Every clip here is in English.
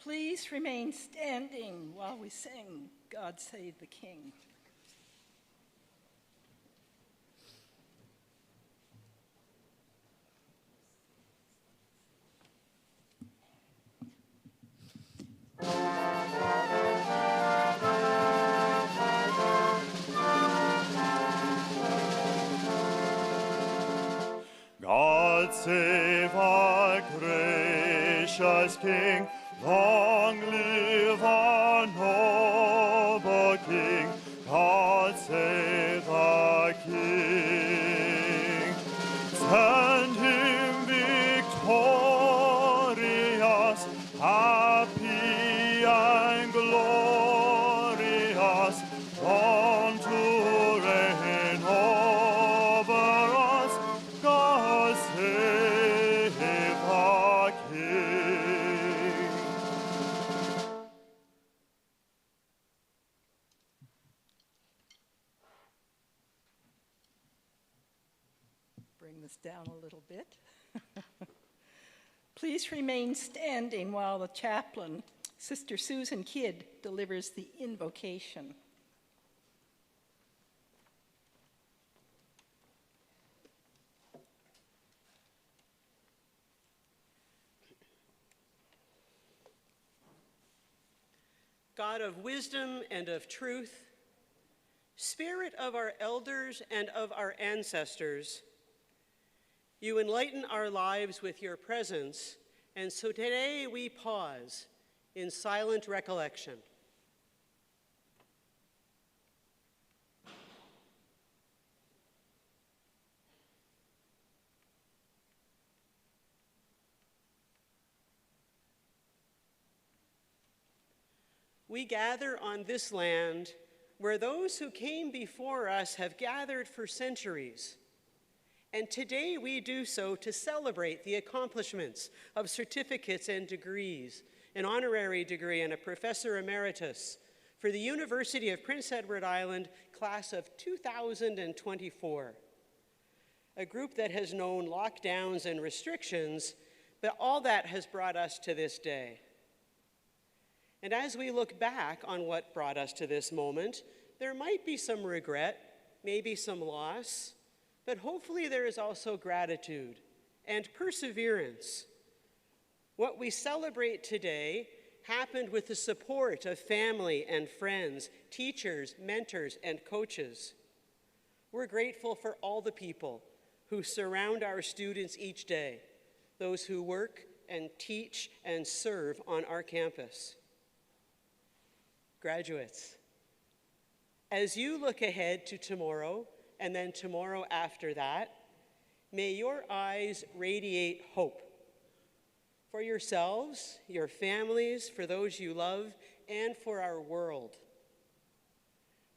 Please remain standing while we sing God Save the King. God save our gracious King, long live our noble King. God save the King. Send him victorious, happy and glorious, on to reign over us. God save the King. Bring this down a little bit. Please remain standing while the chaplain, Sister Susan Kidd, delivers the invocation. God of wisdom and of truth, Spirit of our elders and of our ancestors, you enlighten our lives with your presence, and so today we pause in silent recollection. We gather on this land where those who came before us have gathered for centuries. And today we do so to celebrate the accomplishments of certificates and degrees, an honorary degree and a professor emeritus for the University of Prince Edward Island class of 2024, a group that has known lockdowns and restrictions, but all that has brought us to this day. And as we look back on what brought us to this moment, there might be some regret, maybe some loss, but hopefully there is also gratitude and perseverance. What we celebrate today happened with the support of family and friends, teachers, mentors, and coaches. We're grateful for all the people who surround our students each day, those who work and teach and serve on our campus. Graduates, as you look ahead to tomorrow and then tomorrow after that, may your eyes radiate hope for yourselves, your families, for those you love, and for our world.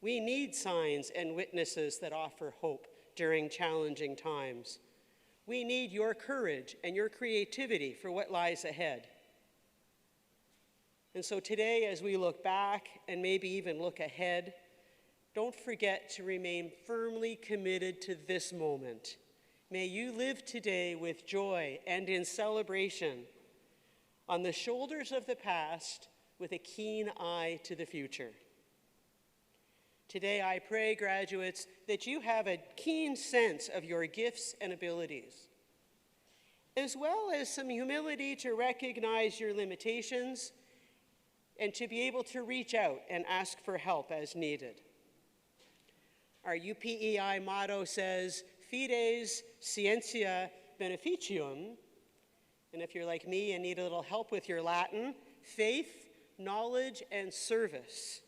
We need signs and witnesses that offer hope during challenging times. We need your courage and your creativity for what lies ahead. And so today, as we look back and maybe even look ahead, don't forget to remain firmly committed to this moment. May you live today with joy and in celebration on the shoulders of the past with a keen eye to the future. Today, I pray, graduates, that you have a keen sense of your gifts and abilities, as well as some humility to recognize your limitations and to be able to reach out and ask for help as needed. Our UPEI motto says, Fides Scientia Beneficium, and if you're like me and need a little help with your Latin, faith, knowledge, and service.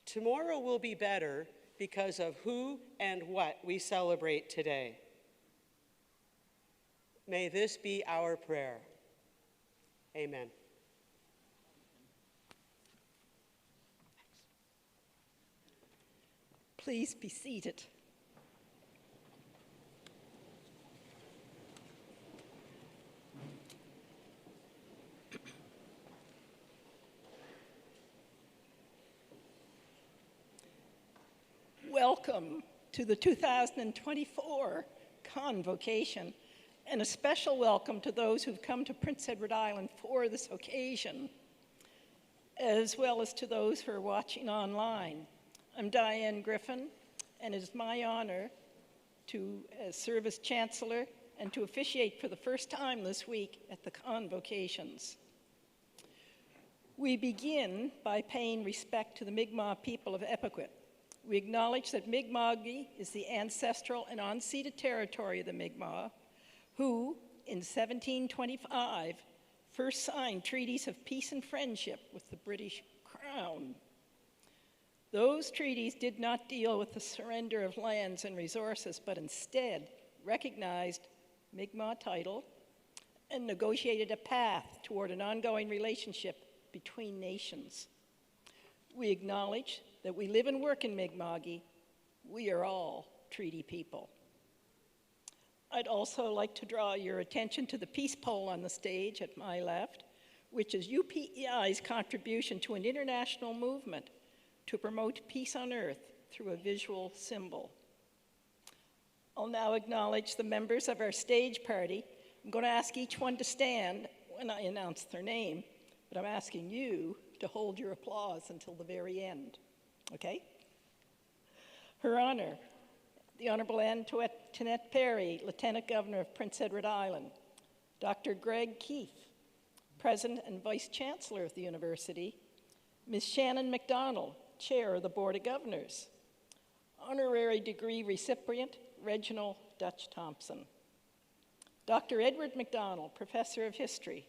Tomorrow will be better because of who and what we celebrate today. May this be our prayer. Amen. Please be seated. Welcome to the 2024 Convocation, and a special welcome to those who've come to Prince Edward Island for this occasion. as well as to those who are watching online. I'm Diane Griffin, and it is my honor to serve as Chancellor and to officiate for the first time this week at the Convocations. We begin by paying respect to the Mi'kmaq people of Epequit. We acknowledge that Mi'kma'ki is the ancestral and unceded territory of the Mi'kmaq, who, in 1725, first signed treaties of peace and friendship with the British Crown. Those treaties did not deal with the surrender of lands and resources, but instead recognized Mi'kmaq title and negotiated a path toward an ongoing relationship between nations. We acknowledge that we live and work in Mi'kma'ki. We are all treaty people. I'd also like to draw your attention to the peace pole on the stage at my left, which is UPEI's contribution to an international movement to promote peace on earth through a visual symbol. I'll now acknowledge the members of our stage party. I'm going to ask each one to stand when I announce their name, but I'm asking you to hold your applause until the very end, okay? Her Honor, the Honorable Antoinette Perry, Lieutenant Governor of Prince Edward Island, Dr. Greg Keefe, President and Vice Chancellor of the University, Ms. Shannon McDonald, Chair of the Board of Governors, Honorary degree recipient, Reginald Dutch Thompson, Dr. Edward McDonald, Professor of History,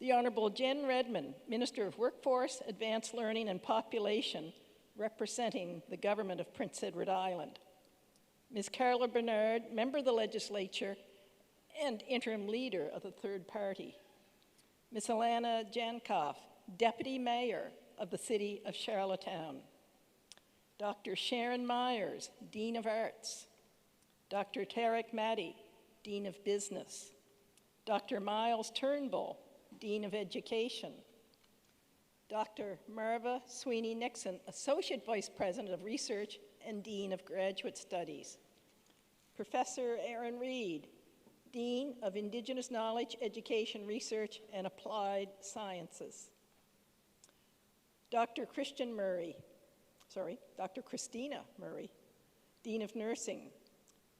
the Honorable Jen Redmond, Minister of Workforce, Advanced Learning and Population, representing the government of Prince Edward Island, Ms. Carla Bernard, Member of the Legislature and interim leader of the third party, Ms. Alana Jankoff, Deputy Mayor of the City of Charlottetown, Dr. Sharon Myers, Dean of Arts, Dr. Tarek Maddy, Dean of Business, Dr. Miles Turnbull, Dean of Education, Dr. Marva Sweeney Nixon, Associate Vice President of Research and Dean of Graduate Studies, Professor Aaron Reed, Dean of Indigenous Knowledge, Education, Research, and Applied Sciences, Dr. Christina Murray, Dean of Nursing,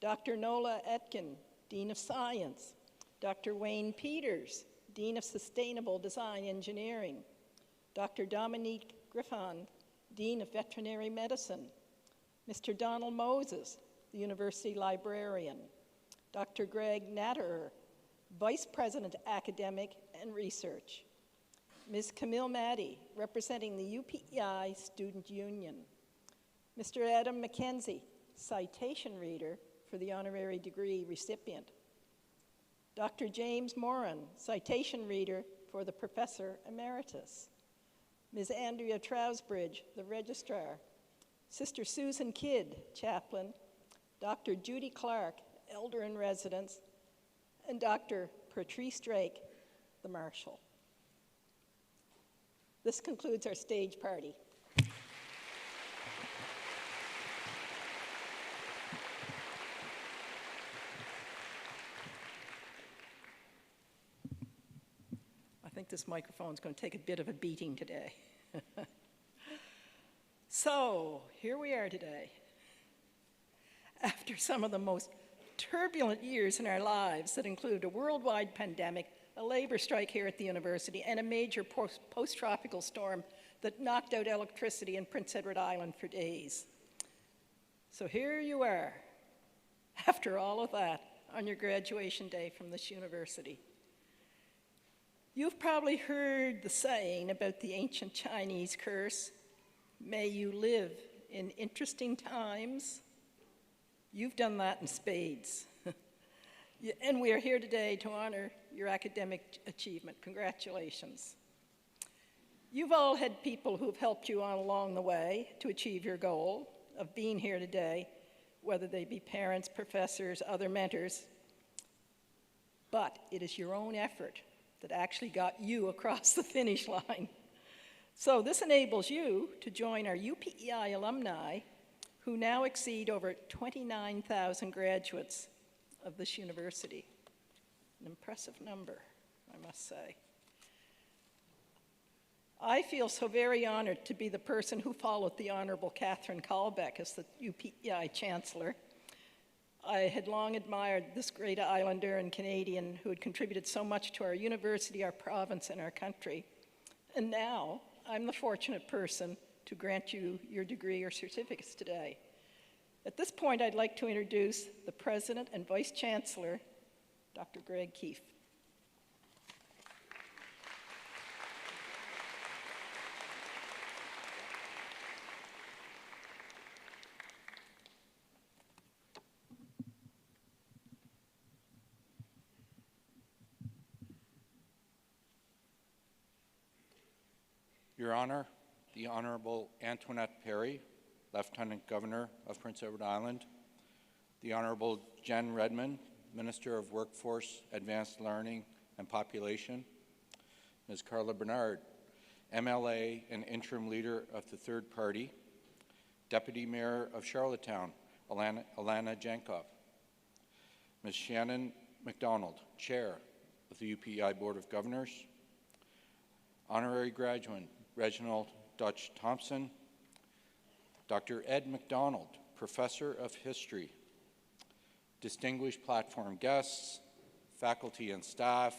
Dr. Nola Etkin, Dean of Science, Dr. Wayne Peters, Dean of Sustainable Design Engineering, Dr. Dominique Griffon, Dean of Veterinary Medicine, Mr. Donald Moses, the University Librarian, Dr. Greg Natterer, Vice President Academic and Research, Ms. Camille Maddy, representing the UPEI Student Union, Mr. Adam McKenzie, Citation Reader for the Honorary Degree recipient, Dr. James Moran, Citation Reader for the Professor Emeritus, Ms. Andrea Trousbridge, the Registrar, Sister Susan Kidd, Chaplain, Dr. Judy Clark, Elder in Residence, and Dr. Patrice Drake, the Marshal. This concludes our stage party. I think this microphone is going to take a bit of a beating today. So, here we are today. After some of the most turbulent years in our lives that include a worldwide pandemic, a labor strike here at the university, and a major post-tropical storm that knocked out electricity in Prince Edward Island for days. So here you are, after all of that, on your graduation day from this university. You've probably heard the saying about the ancient Chinese curse, "May you live in interesting times." You've done that in spades. And we are here today to honor your academic achievement. Congratulations. You've all had people who've helped you on along the way to achieve your goal of being here today, whether they be parents, professors, other mentors. But it is your own effort that actually got you across the finish line. So this enables you to join our UPEI alumni, who now exceed over 29,000 graduates of this university. An impressive number, I must say. I feel so very honored to be the person who followed the Honorable Catherine Kalbeck as the UPEI Chancellor. I had long admired this great Islander and Canadian who had contributed so much to our university, our province, and our country. And now, I'm the fortunate person to grant you your degree or certificates today. At this point, I'd like to introduce the President and Vice Chancellor, Dr. Greg Keefe. Your Honor, the Honorable Antoinette Perry, Lieutenant Governor of Prince Edward Island, the Honorable Jen Redmond, Minister of Workforce, Advanced Learning and Population, Ms. Carla Bernard, MLA and Interim Leader of the Third Party, Deputy Mayor of Charlottetown, Alana Jankov, Ms. Shannon McDonald, Chair of the UPEI Board of Governors, Honorary Graduate Reginald Dutch Thompson, Dr. Ed McDonald, Professor of History, distinguished platform guests, faculty and staff,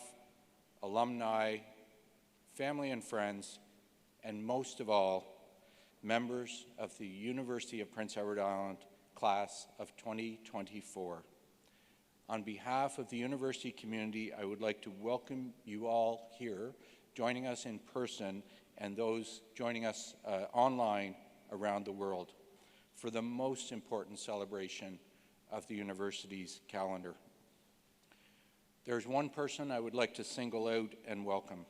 alumni, family and friends, and most of all, members of the University of Prince Edward Island class of 2024. On behalf of the university community, I would like to welcome you all here, joining us in person and those joining us online around the world for the most important celebration of the university's calendar. There's one person I would like to single out and welcome.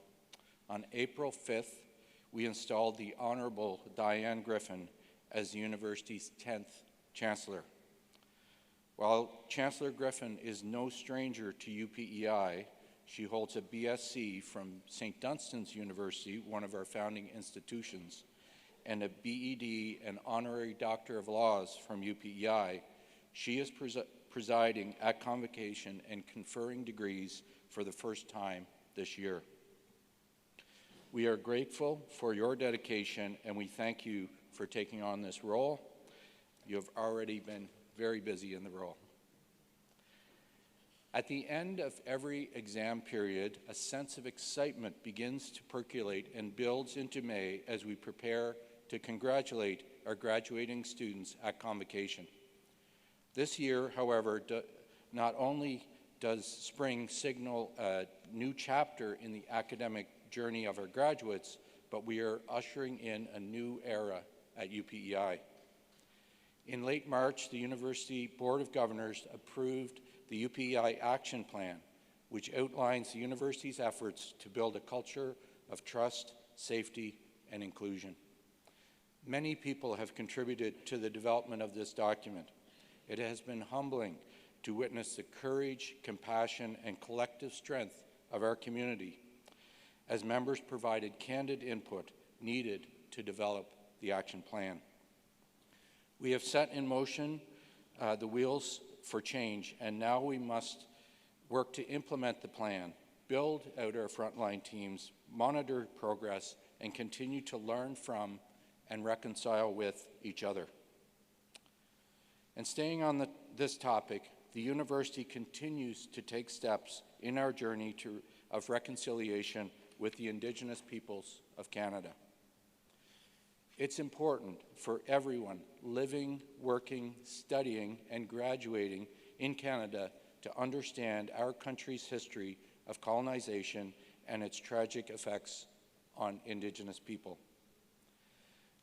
On April 5th, we installed the Honorable Diane Griffin as the university's 10th Chancellor. While Chancellor Griffin is no stranger to UPEI, she holds a BSc from St. Dunstan's University, one of our founding institutions, and a BEd and Honorary Doctor of Laws from UPEI. She is presiding at Convocation and conferring degrees for the first time this year. We are grateful for your dedication, and we thank you for taking on this role. You have already been very busy in the role. At the end of every exam period, a sense of excitement begins to percolate and builds into May as we prepare to congratulate our graduating students at Convocation. This year, however, not only does spring signal a new chapter in the academic journey of our graduates, but we are ushering in a new era at UPEI. In late March, the University Board of Governors approved the UPEI Action Plan, which outlines the university's efforts to build a culture of trust, safety, and inclusion. Many people have contributed to the development of this document. It has been humbling to witness the courage, compassion, and collective strength of our community as members provided candid input needed to develop the action plan. We have set in motion the wheels for change, and now we must work to implement the plan, build out our frontline teams, monitor progress, and continue to learn from and reconcile with each other. And staying on this topic, the university continues to take steps in our journey of reconciliation with the Indigenous peoples of Canada. It's important for everyone living, working, studying, and graduating in Canada to understand our country's history of colonization and its tragic effects on Indigenous people.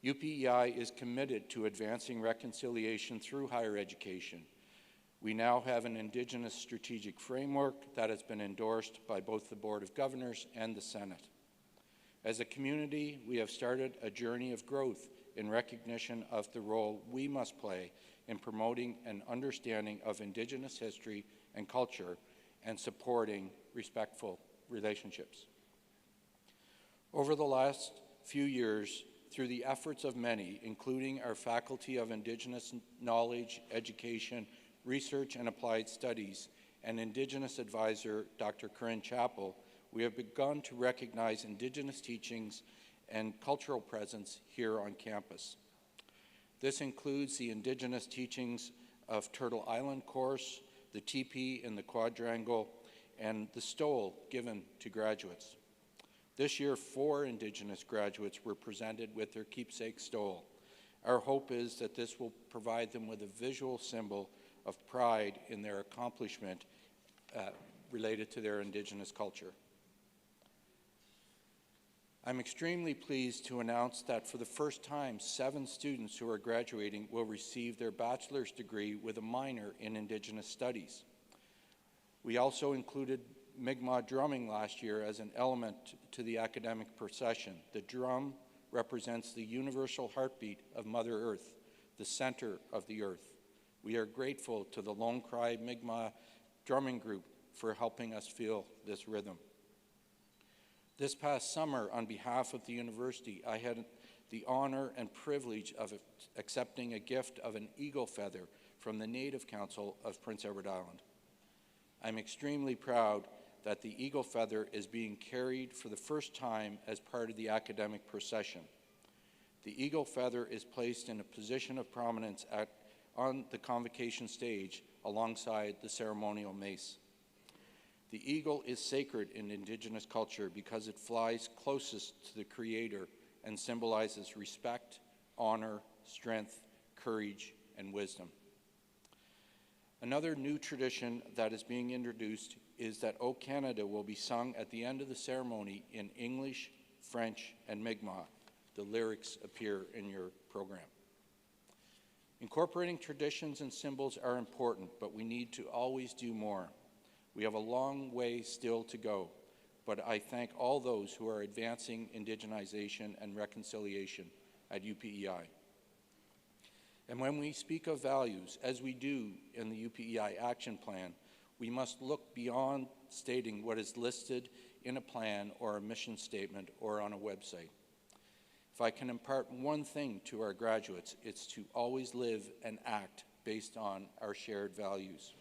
UPEI is committed to advancing reconciliation through higher education. We now have an Indigenous strategic framework that has been endorsed by both the Board of Governors and the Senate. As a community, we have started a journey of growth in recognition of the role we must play in promoting an understanding of Indigenous history and culture and supporting respectful relationships. Over the last few years, through the efforts of many, including our Faculty of Indigenous Knowledge, Education, Research and Applied Studies, and Indigenous Advisor Dr. Corinne Chappell, we have begun to recognize Indigenous teachings and cultural presence here on campus. This includes the Indigenous teachings of Turtle Island course, the teepee in the quadrangle, and the stole given to graduates. This year, 4 Indigenous graduates were presented with their keepsake stole. Our hope is that this will provide them with a visual symbol of pride in their accomplishment related to their Indigenous culture. I'm extremely pleased to announce that for the first time, 7 students who are graduating will receive their bachelor's degree with a minor in Indigenous Studies. We also included Mi'kmaq drumming last year as an element to the academic procession. The drum represents the universal heartbeat of Mother Earth, the center of the earth. We are grateful to the Lone Cry Mi'kmaq drumming group for helping us feel this rhythm. This past summer, on behalf of the university, I had the honor and privilege of accepting a gift of an eagle feather from the Native Council of Prince Edward Island. I'm extremely proud that the eagle feather is being carried for the first time as part of the academic procession. The eagle feather is placed in a position of prominence on the convocation stage alongside the ceremonial mace. The eagle is sacred in Indigenous culture because it flies closest to the Creator and symbolizes respect, honor, strength, courage, and wisdom. Another new tradition that is being introduced is that O Canada will be sung at the end of the ceremony in English, French, and Mi'kmaq. The lyrics appear in your program. Incorporating traditions and symbols are important, but we need to always do more. We have a long way still to go, but I thank all those who are advancing indigenization and reconciliation at UPEI. And when we speak of values, as we do in the UPEI action plan, we must look beyond stating what is listed in a plan or a mission statement or on a website. If I can impart one thing to our graduates, it's to always live and act based on our shared values.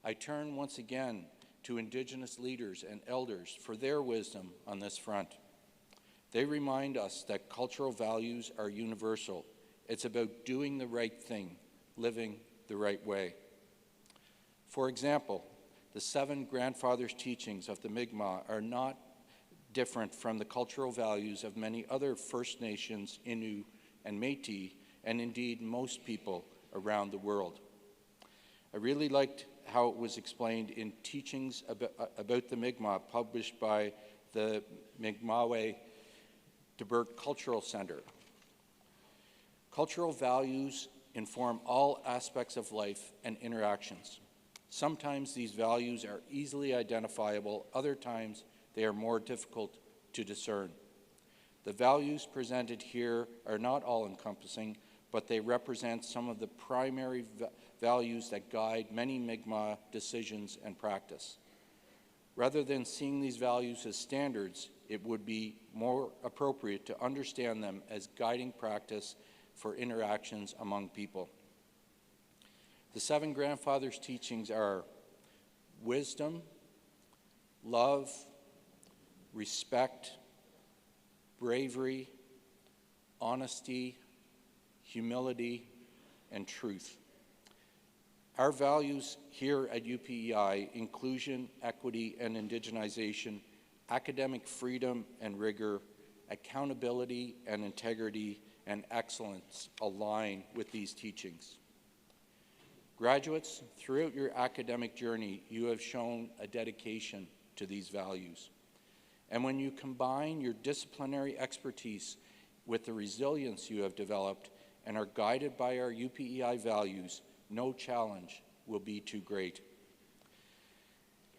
I turn once again to Indigenous leaders and elders for their wisdom on this front. They remind us that cultural values are universal. It's about doing the right thing, living the right way. For example, the 7 grandfathers' teachings of the Mi'kmaq are not different from the cultural values of many other First Nations, Innu, and Métis, and indeed most people around the world. I really liked how it was explained in teachings about the Mi'kmaq published by the Mi'kmaq Debert Cultural Center. Cultural values inform all aspects of life and interactions. Sometimes these values are easily identifiable, other times they are more difficult to discern. The values presented here are not all-encompassing, but they represent some of the primary values that guide many Mi'kmaq decisions and practice. Rather than seeing these values as standards, it would be more appropriate to understand them as guiding practice for interactions among people. The 7 grandfathers' teachings are wisdom, love, respect, bravery, honesty, humility, and truth. Our values here at UPEI, inclusion, equity, and indigenization, academic freedom and rigor, accountability and integrity, and excellence align with these teachings. Graduates, throughout your academic journey, you have shown a dedication to these values. And when you combine your disciplinary expertise with the resilience you have developed and are guided by our UPEI values, no challenge will be too great.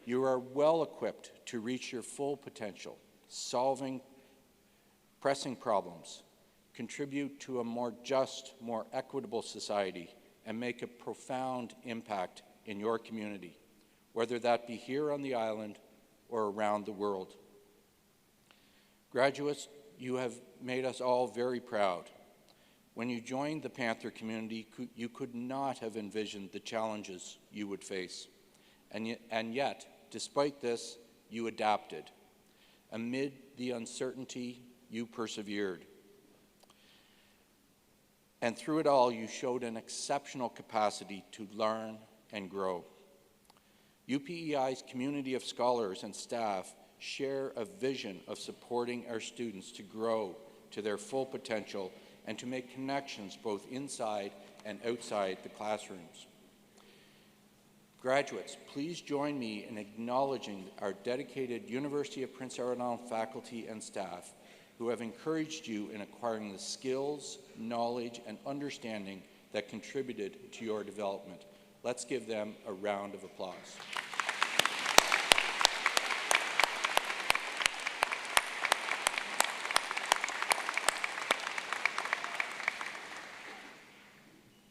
You are well equipped to reach your full potential, solving pressing problems, contribute to a more just, more equitable society, and make a profound impact in your community, whether that be here on the island or around the world. Graduates, you have made us all very proud. When you joined the Panther community, you could not have envisioned the challenges you would face. And yet, despite this, you adapted. Amid the uncertainty you persevered. And through it all, you showed an exceptional capacity to learn and grow. UPEI's community of scholars and staff share a vision of supporting our students to grow to their full potential and to make connections both inside and outside the classrooms. Graduates, please join me in acknowledging our dedicated University of Prince Edward Island faculty and staff who have encouraged you in acquiring the skills, knowledge, and understanding that contributed to your development. Let's give them a round of applause.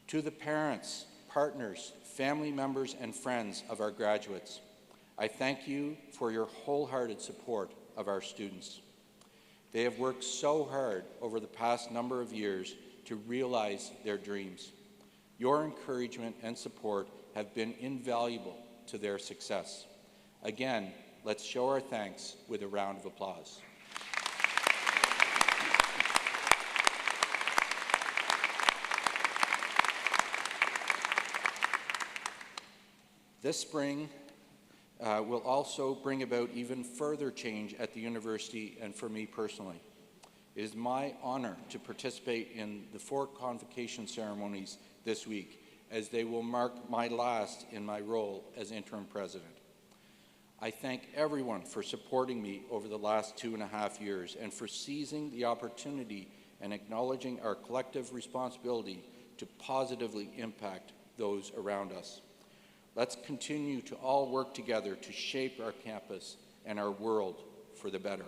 To the parents, partners, family members, and friends of our graduates, I thank you for your wholehearted support of our students. They have worked so hard over the past number of years to realize their dreams. Your encouragement and support have been invaluable to their success. Again, let's show our thanks with a round of applause. This spring will also bring about even further change at the university and for me personally. It is my honor to participate in the 4 convocation ceremonies this week, as they will mark my last in my role as interim president. I thank everyone for supporting me over the last 2.5 years and for seizing the opportunity and acknowledging our collective responsibility to positively impact those around us. Let's continue to all work together to shape our campus and our world for the better.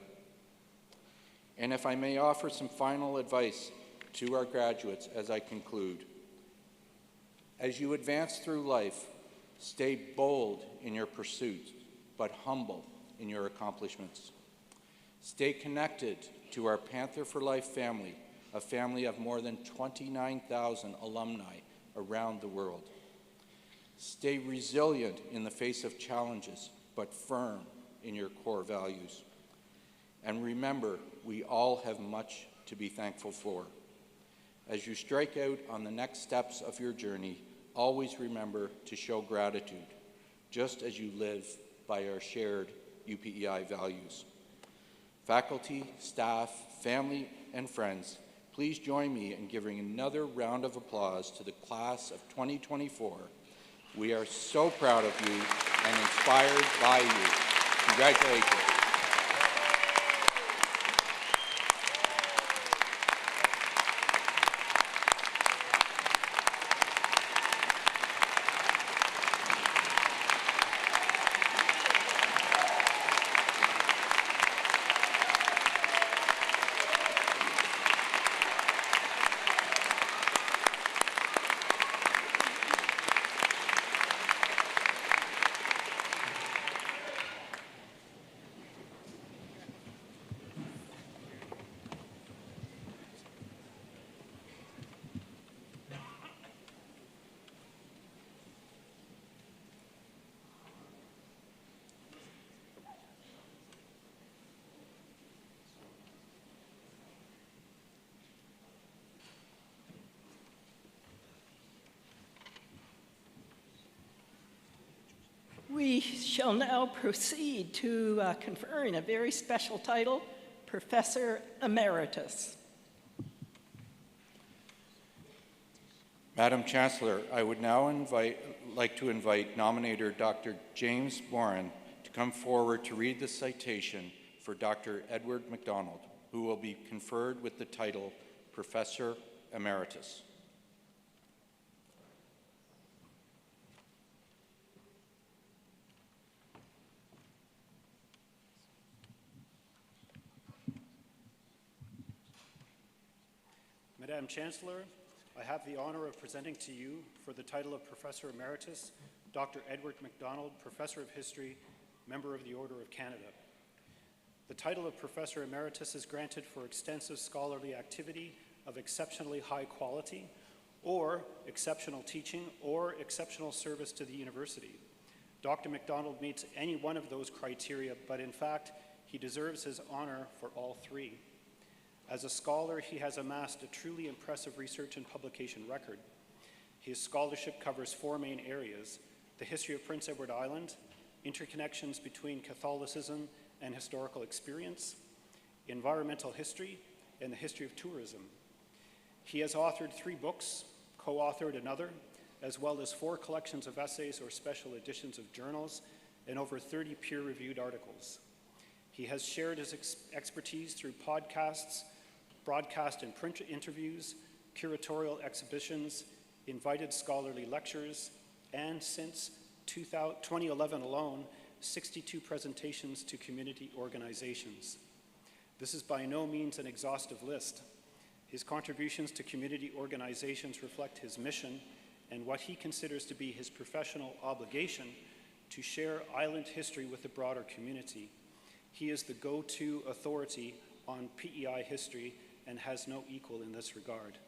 And if I may offer some final advice to our graduates as I conclude. As you advance through life, stay bold in your pursuits, but humble in your accomplishments. Stay connected to our Panther for Life family, a family of more than 29,000 alumni around the world. Stay resilient in the face of challenges, but firm in your core values. And remember, we all have much to be thankful for. As you strike out on the next steps of your journey, always remember to show gratitude, just as you live by our shared UPEI values. Faculty, staff, family, and friends, please join me in giving another round of applause to the class of 2024. We are so proud of you and inspired by you. Congratulations. We shall now proceed to conferring a very special title, Professor Emeritus. Madam Chancellor, I would now like to invite nominator Dr. James Moran to come forward to read the citation for Dr. Edward MacDonald, who will be conferred with the title Professor Emeritus. Madam Chancellor, I have the honor of presenting to you, for the title of Professor Emeritus, Dr. Edward MacDonald, Professor of History, Member of the Order of Canada. The title of Professor Emeritus is granted for extensive scholarly activity of exceptionally high quality, or exceptional teaching, or exceptional service to the university. Dr. MacDonald meets any one of those criteria, but in fact, he deserves his honor for all 3. As a scholar, he has amassed a truly impressive research and publication record. His scholarship covers 4 main areas: the history of Prince Edward Island, interconnections between Catholicism and historical experience, environmental history, and the history of tourism. He has authored 3 books, co-authored another, as well as 4 collections of essays or special editions of journals, and over 30 peer-reviewed articles. He has shared his expertise through podcasts, broadcast and print interviews, curatorial exhibitions, invited scholarly lectures, and since 2011 alone, 62 presentations to community organizations. This is by no means an exhaustive list. His contributions to community organizations reflect his mission and what he considers to be his professional obligation to share island history with the broader community. He is the go-to authority on PEI history and has no equal in this regard.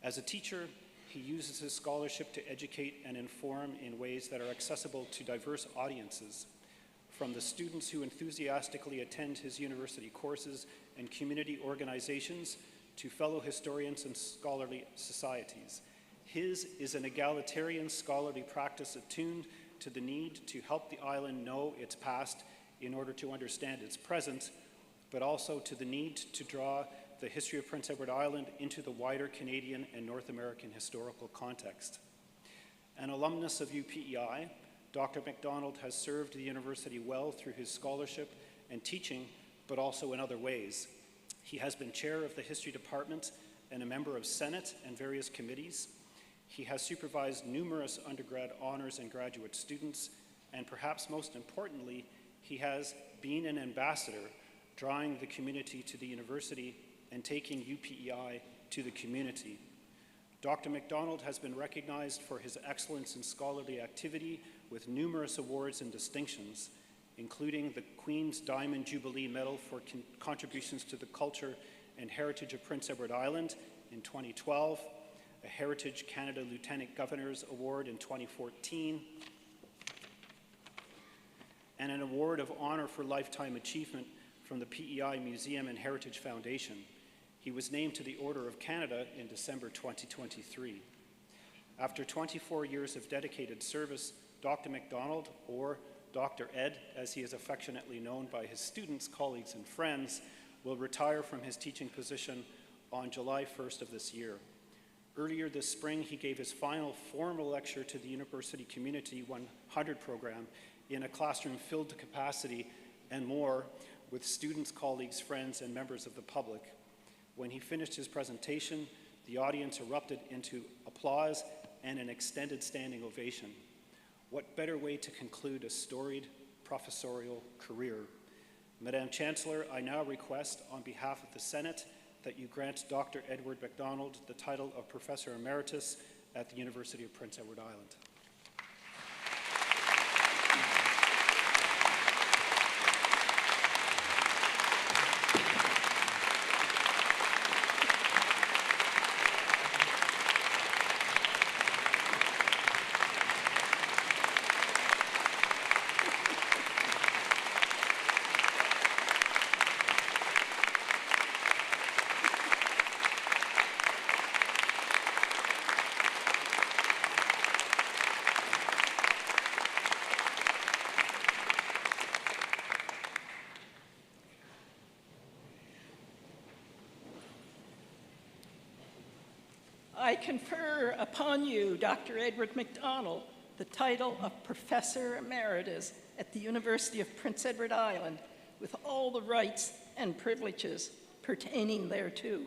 As a teacher, he uses his scholarship to educate and inform in ways that are accessible to diverse audiences, from the students who enthusiastically attend his university courses and community organizations to fellow historians and scholarly societies. His is an egalitarian scholarly practice attuned to the need to help the island know its past in order to understand its present, but also to the need to draw the history of Prince Edward Island into the wider Canadian and North American historical context. An alumnus of UPEI, Dr. MacDonald has served the university well through his scholarship and teaching, but also in other ways. He has been chair of the history department and a member of Senate and various committees. He has supervised numerous undergrad honors and graduate students, and perhaps most importantly, he has been an ambassador, drawing the community to the university and taking UPEI to the community. Dr. MacDonald has been recognized for his excellence in scholarly activity with numerous awards and distinctions, including the Queen's Diamond Jubilee Medal for contributions to the culture and heritage of Prince Edward Island in 2012, a Heritage Canada Lieutenant Governor's Award in 2014, and an Award of Honor for Lifetime Achievement from the PEI Museum and Heritage Foundation. He was named to the Order of Canada in December 2023. After 24 years of dedicated service, Dr. MacDonald, or Dr. Ed, as he is affectionately known by his students, colleagues, and friends, will retire from his teaching position on July 1st of this year. Earlier this spring, he gave his final formal lecture to the University Community 100 program in a classroom filled to capacity and more with students, colleagues, friends, and members of the public. When he finished his presentation, the audience erupted into applause and an extended standing ovation. What better way to conclude a storied professorial career? Madam Chancellor, I now request on behalf of the Senate that you grant Dr. Edward MacDonald the title of Professor Emeritus at the University of Prince Edward Island. I confer upon you, Dr. Edward MacDonald, the title of Professor Emeritus at the University of Prince Edward Island, with all the rights and privileges pertaining thereto.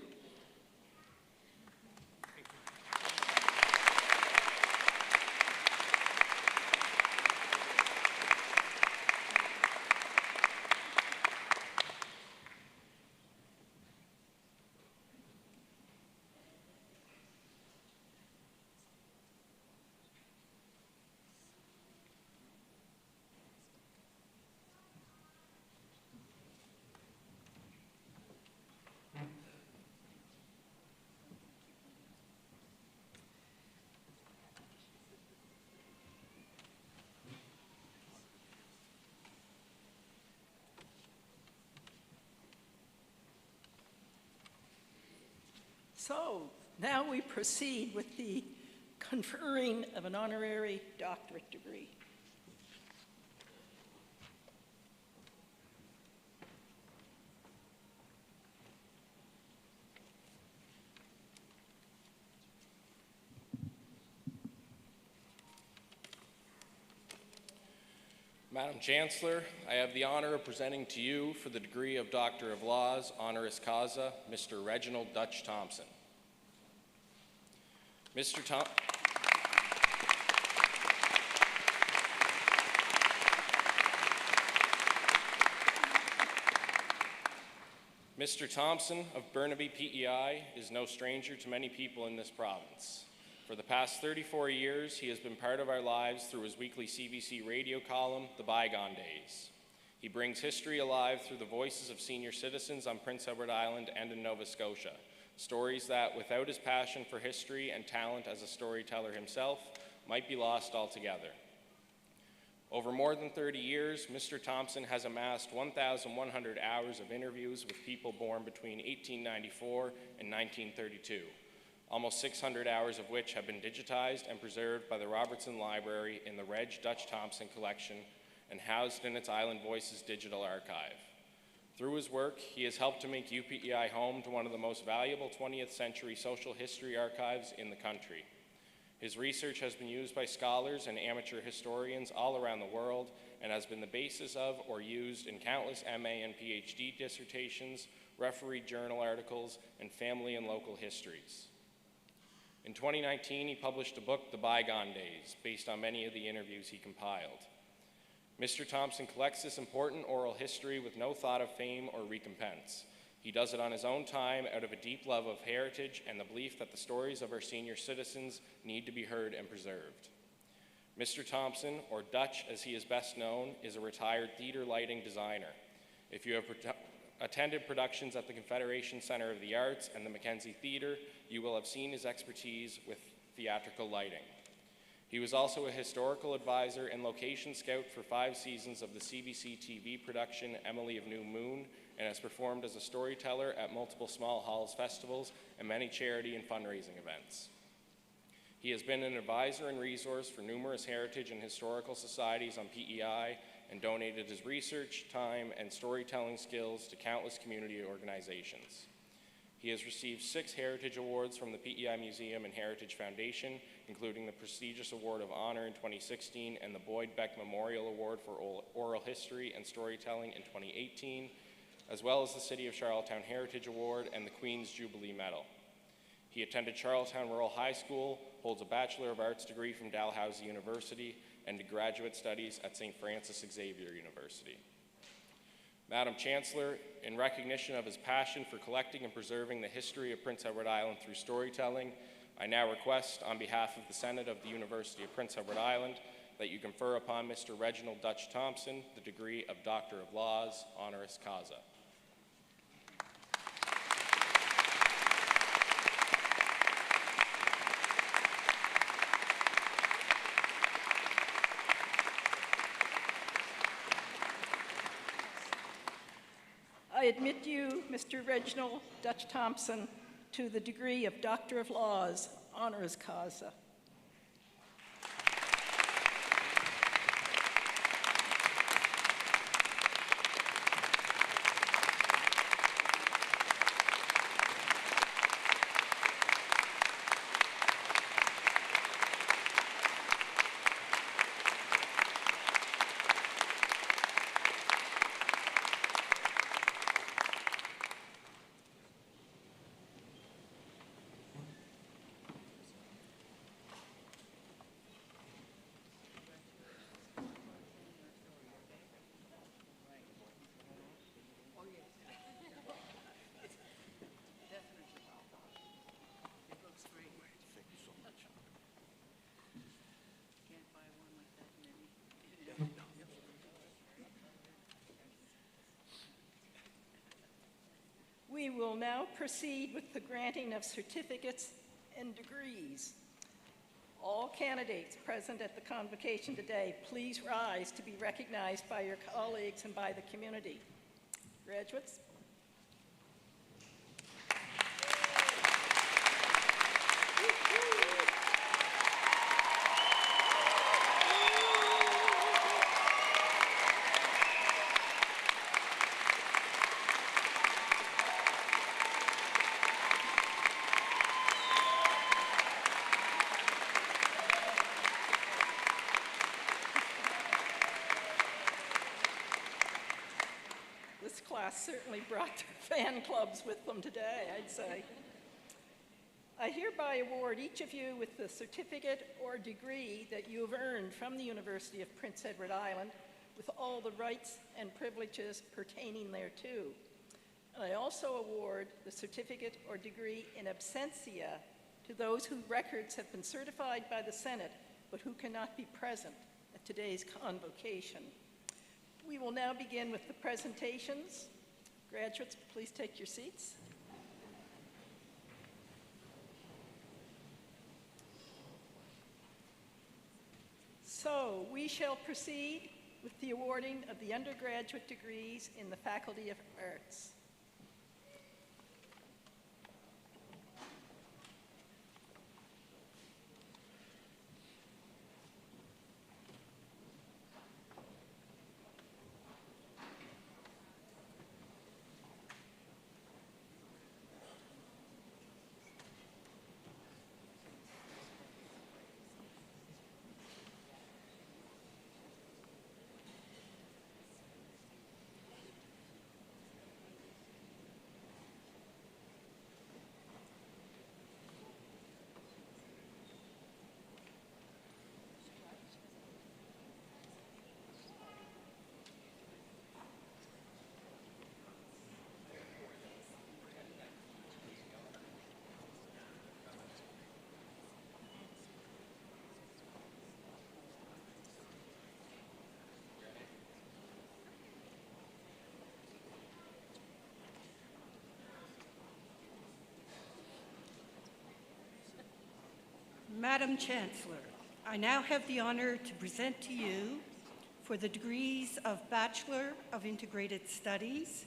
So now we proceed with the conferring of an honorary doctorate degree. Madam Chancellor, I have the honor of presenting to you for the degree of Doctor of Laws, honoris causa, Mr. Reginald Dutch Thompson. Mr. Thompson of Burnaby, PEI, is no stranger to many people in this province. For the past 34 years, he has been part of our lives through his weekly CBC radio column, The Bygone Days. He brings history alive through the voices of senior citizens on Prince Edward Island and in Nova Scotia, stories that, without his passion for history and talent as a storyteller himself, might be lost altogether. Over more than 30 years, Mr. Thompson has amassed 1,100 hours of interviews with people born between 1894 and 1932. Almost 600 hours of which have been digitized and preserved by the Robertson Library in the Reg Dutch Thompson collection and housed in its Island Voices digital archive. Through his work, he has helped to make UPEI home to one of the most valuable 20th century social history archives in the country. His research has been used by scholars and amateur historians all around the world and has been the basis of or used in countless MA and PhD dissertations, refereed journal articles, and family and local histories. In 2019, he published a book, The Bygone Days, based on many of the interviews he compiled. Mr. Thompson collects this important oral history with no thought of fame or recompense. He does it on his own time out of a deep love of heritage and the belief that the stories of our senior citizens need to be heard and preserved. Mr. Thompson, or Dutch as he is best known, is a retired theater lighting designer. If you have attended productions at the Confederation Center of the Arts and the Mackenzie Theatre, you will have seen his expertise with theatrical lighting. He was also a historical advisor and location scout for 5 seasons of the CBC TV production Emily of New Moon, and has performed as a storyteller at multiple small halls festivals and many charity and fundraising events. He has been an advisor and resource for numerous heritage and historical societies on PEI and donated his research, time, and storytelling skills to countless community organizations. He has received 6 Heritage Awards from the PEI Museum and Heritage Foundation, including the prestigious Award of Honor in 2016 and the Boyd Beck Memorial Award for Oral History and Storytelling in 2018, as well as the City of Charlottetown Heritage Award and the Queen's Jubilee Medal. He attended Charlottetown Rural High School, holds a Bachelor of Arts degree from Dalhousie University, and graduate studies at St. Francis Xavier University. Madam Chancellor, in recognition of his passion for collecting and preserving the history of Prince Edward Island through storytelling, I now request, on behalf of the Senate of the University of Prince Edward Island, that you confer upon Mr. Reginald Dutch Thompson the degree of Doctor of Laws, honoris causa. I admit you, Mr. Reginald Dutch Thompson, to the degree of Doctor of Laws, honoris causa. We will now proceed with the granting of certificates and degrees. All candidates present at the convocation today, please rise to be recognized by your colleagues and by the community. Graduates. class certainly brought their fan clubs with them today, I'd say. I hereby award each of you with the certificate or degree that you have earned from the University of Prince Edward Island with all the rights and privileges pertaining thereto. And I also award the certificate or degree in absentia to those whose records have been certified by the Senate but who cannot be present at today's convocation. We will now begin with the presentations. Graduates, please take your seats. So we shall proceed with the awarding of the undergraduate degrees in the Faculty of Arts. Madam Chancellor, I now have the honor to present to you for the degrees of Bachelor of Integrated Studies,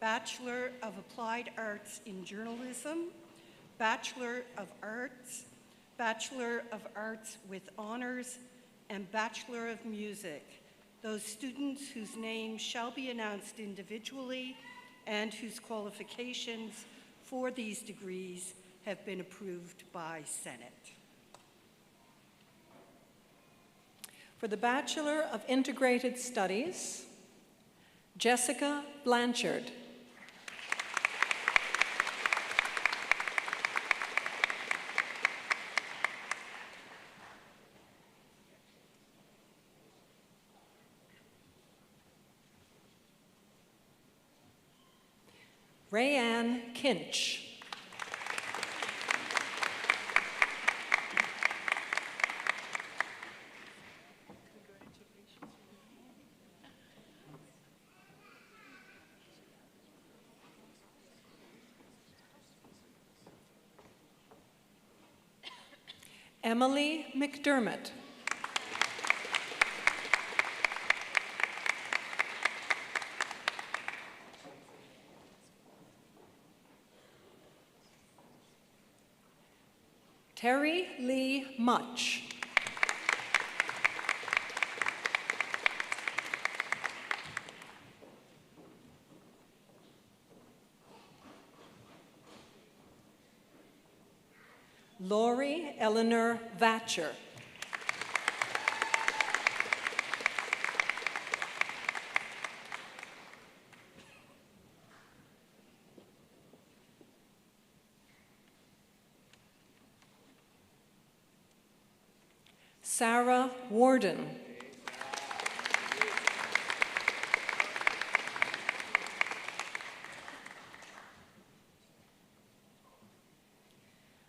Bachelor of Applied Arts in Journalism, Bachelor of Arts, Bachelor of Arts with Honors, and Bachelor of Music, those students whose names shall be announced individually and whose qualifications for these degrees have been approved by Senate. For the Bachelor of Integrated Studies, Jessica Blanchard. Rayanne Kinch. Emily McDermott. Terry Lee Much. Lori Eleanor Vatcher. Sarah Warden.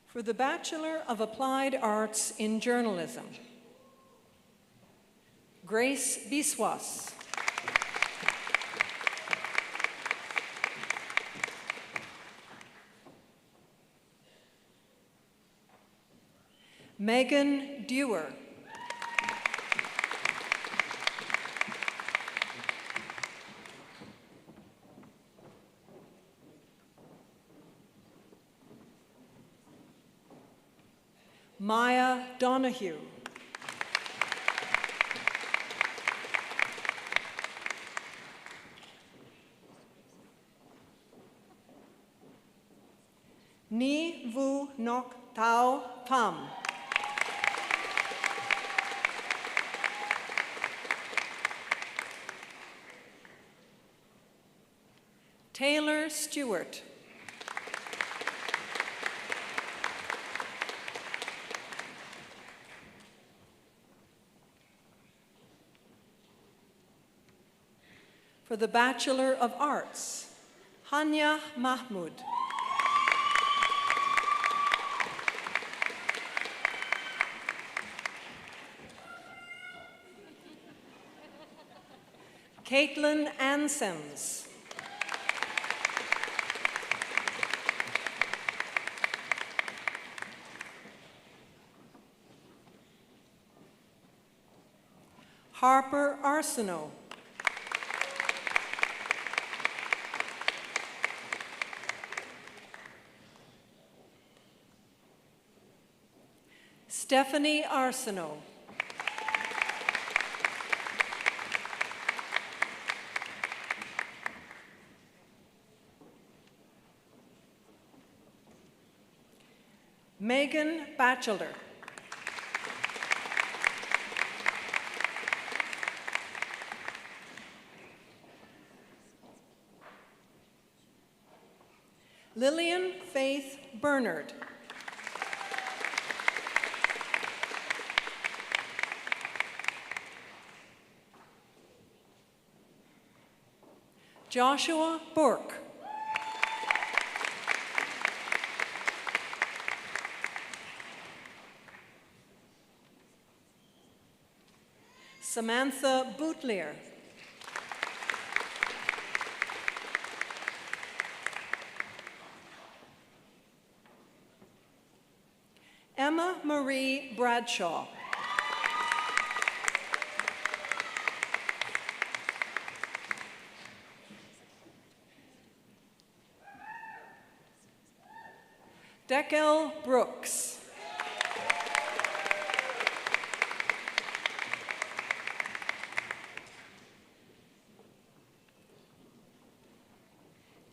For the Bachelor of Applied Arts in Journalism, Grace Biswas. Megan Dewar. Maya Donahue. Ni Vu Nok Tao Pham. Taylor Stewart. For the Bachelor of Arts, Hanya Mahmood. Caitlin Ansems. Harper Arsenault. Stephanie Arsenault. Megan Batchelder. Lillian Faith Bernard. Joshua Burke. Samantha Boutlier. Emma Marie Bradshaw. Deckel Brooks.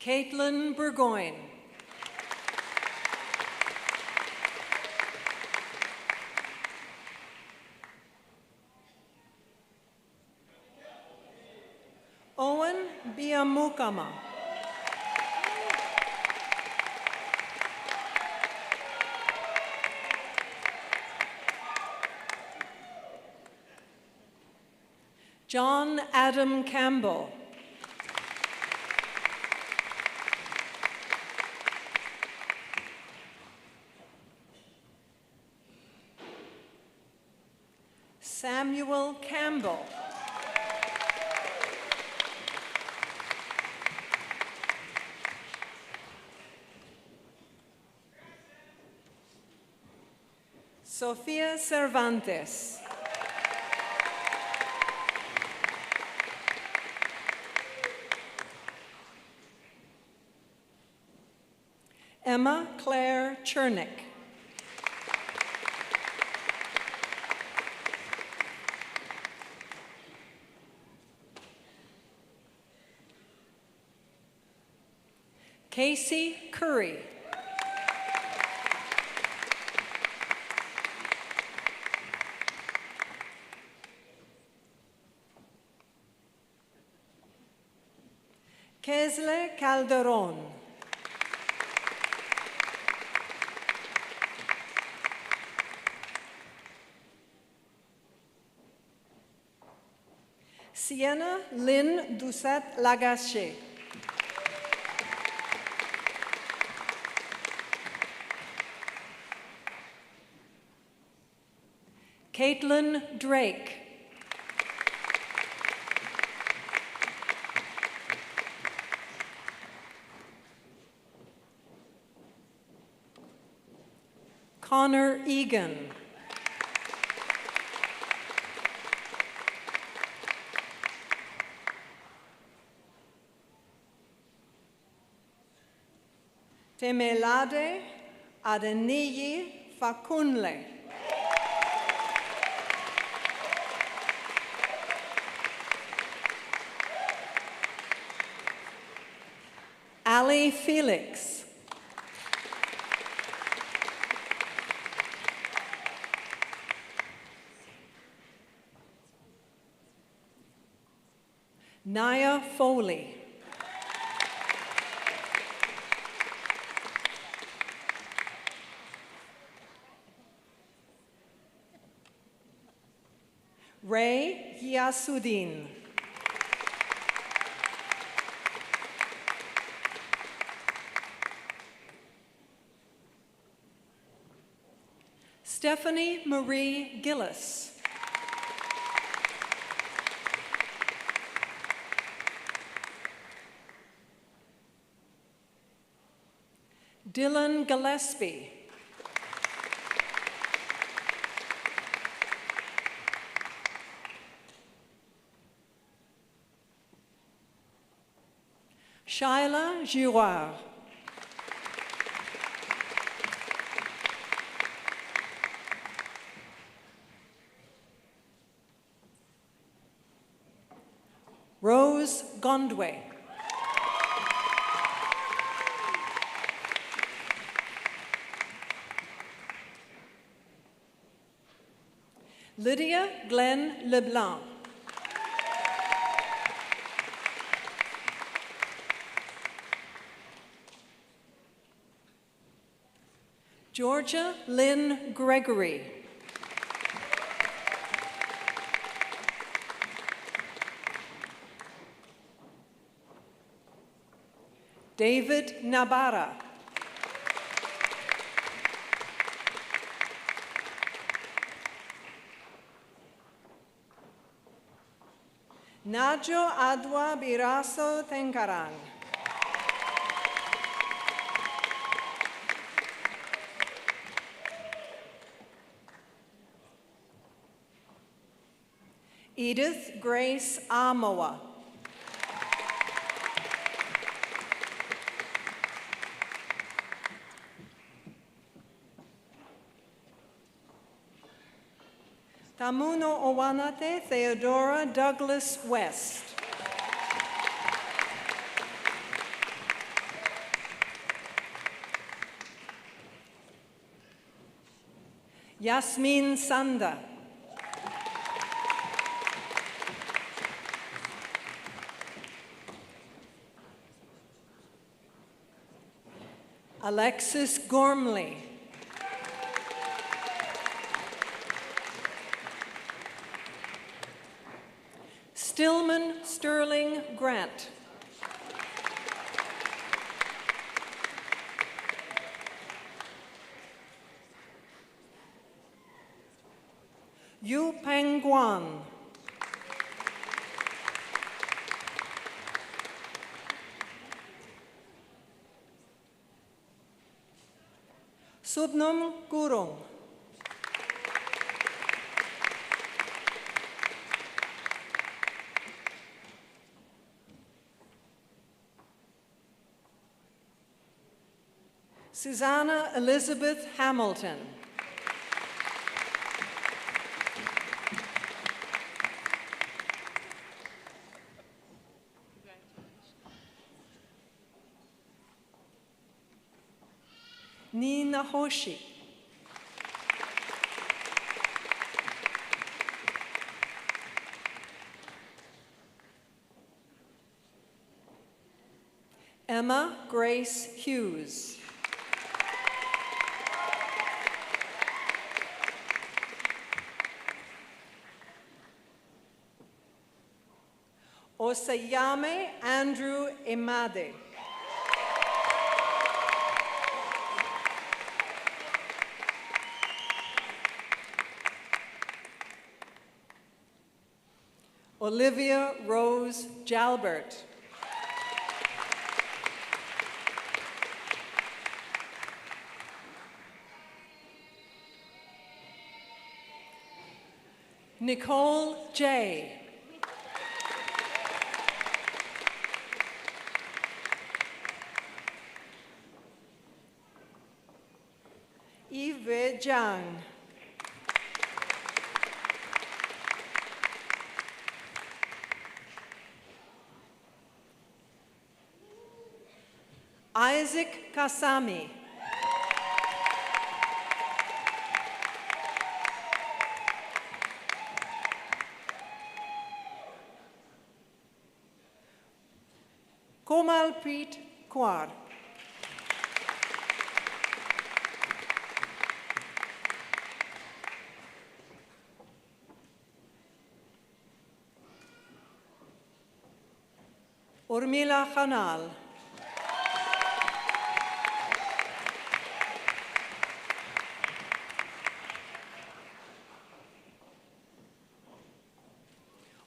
Caitlin Burgoyne. Owen Biamukama. John Adam Campbell. Samuel Campbell. Sofia Cervantes. Emma Claire Chernick. Casey Curry. Kesle Calderon. Sienna Lynn Doucette Lagache. Caitlin Drake. Connor Egan. Temelade Adeniyi Fakunle. Ali Felix. Naya Foley. Ray Yasuddin. Stephanie Marie Gillis. Dylan Gillespie. Shyla Giroir. Rose Gondway. Lydia Glenn LeBlanc. Georgia Lynn Gregory. David Nabara. Najo Adwa Biraso Tenkarang. Edith Grace Amoa. Tamuno Owanate Theodora Douglas West. Yasmin Sanda. Alexis Gormley. Stillman Sterling Grant. Yu Peng Guan. Subnum Gurung. Susanna Elizabeth Hamilton. Nina Hoshi. Emma Grace Hughes. Osayame Andrew Imade. Olivia Rose Jalbert. Nicole J. Yves Zhang. Isaac Kasami. Komalpreet Kaur. Urmila Khanal.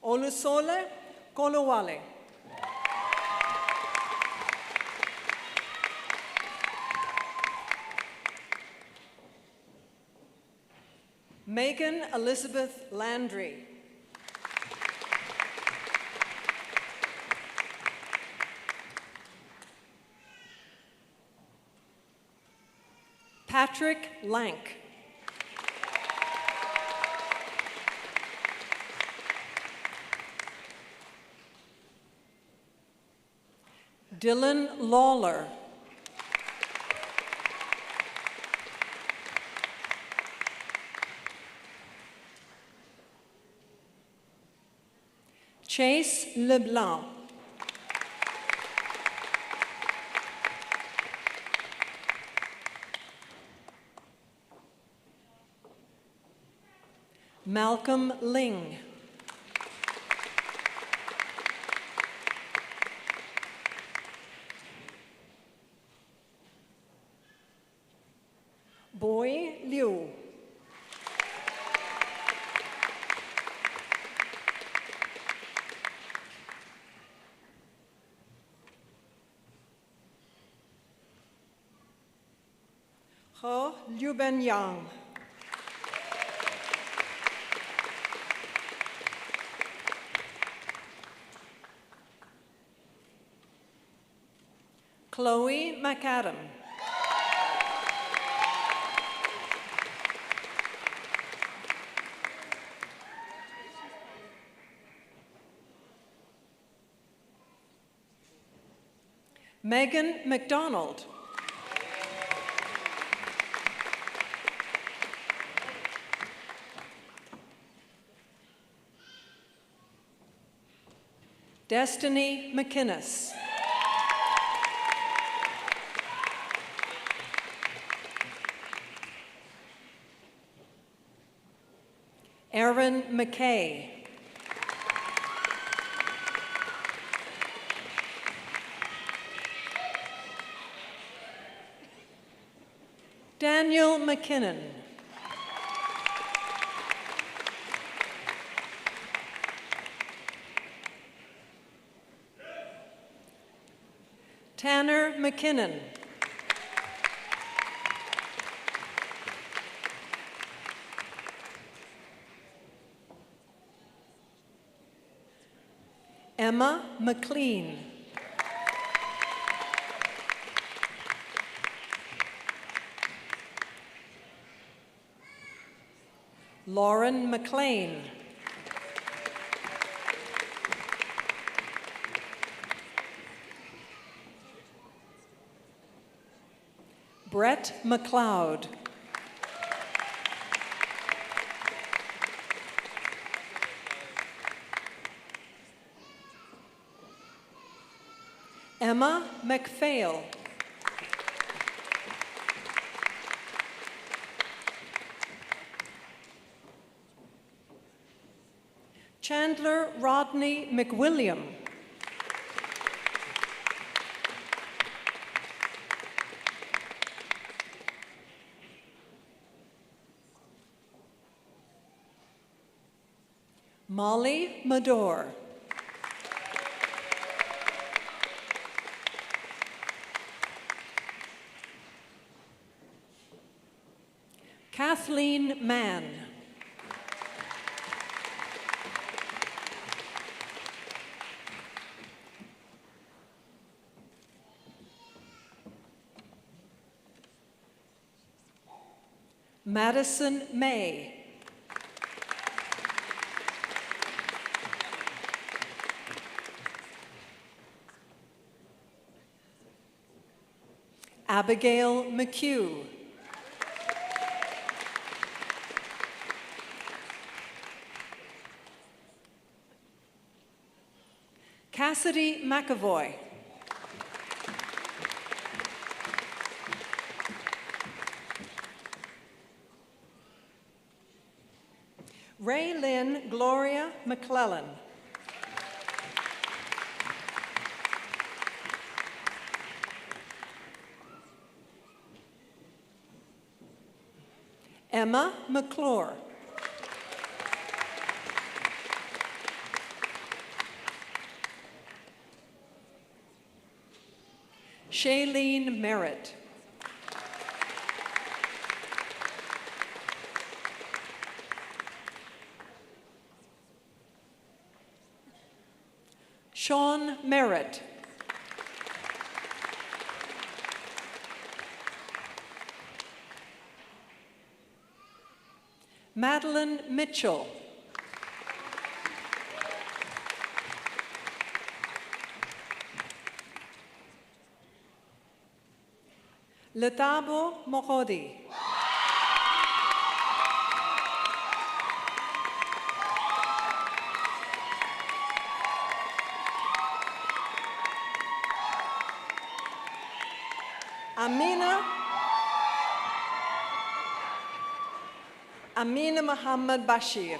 Olusole Kolowale. Megan Elizabeth Landry. Patrick Lank. Dylan Lawler. Chase Leblanc. Malcolm Ling. Boy Liu. He Liuben Yang. Chloe McAdam. Megan McDonald. Destiny McInnes. Aaron McKay. Daniel McKinnon. Tanner McKinnon. Emma McLean. Lauren McLean. Brett McLeod. Emma McPhail. Chandler Rodney McWilliam. Molly Madore. Kathleen Mann. Madison May. Abigail McHugh. Cassidy McAvoy. Ray Lynn Gloria McClellan. Emma McClure. Shailene Merritt. Sean Merritt. Madeline Mitchell. Letabo Mohodi. Amina Muhammad Bashir.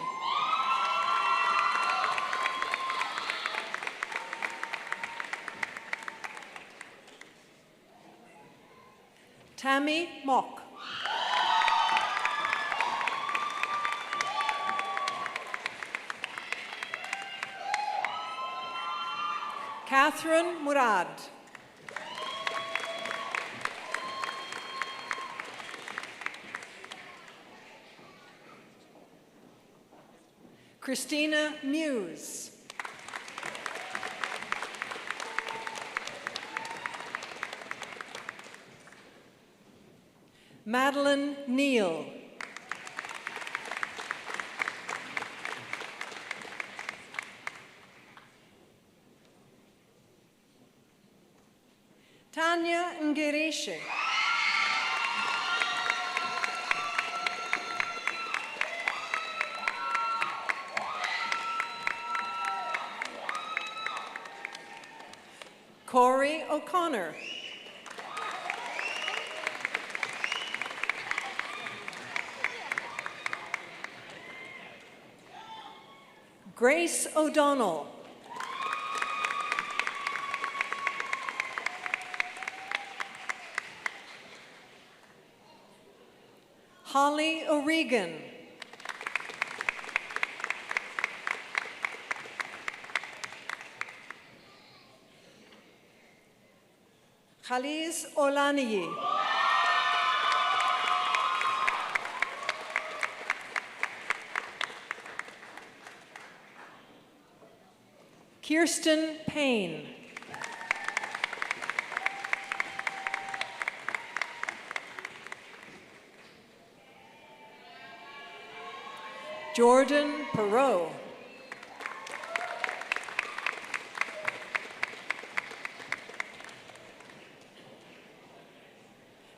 Tammy Mock. Catherine Murad. Christina Muse. Madeline Neal. Tanya Ngereshe. Corey O'Connor. Grace O'Donnell. Holly O'Regan. Khaliz Olaniyi. Kirsten Payne. Jordan Perot.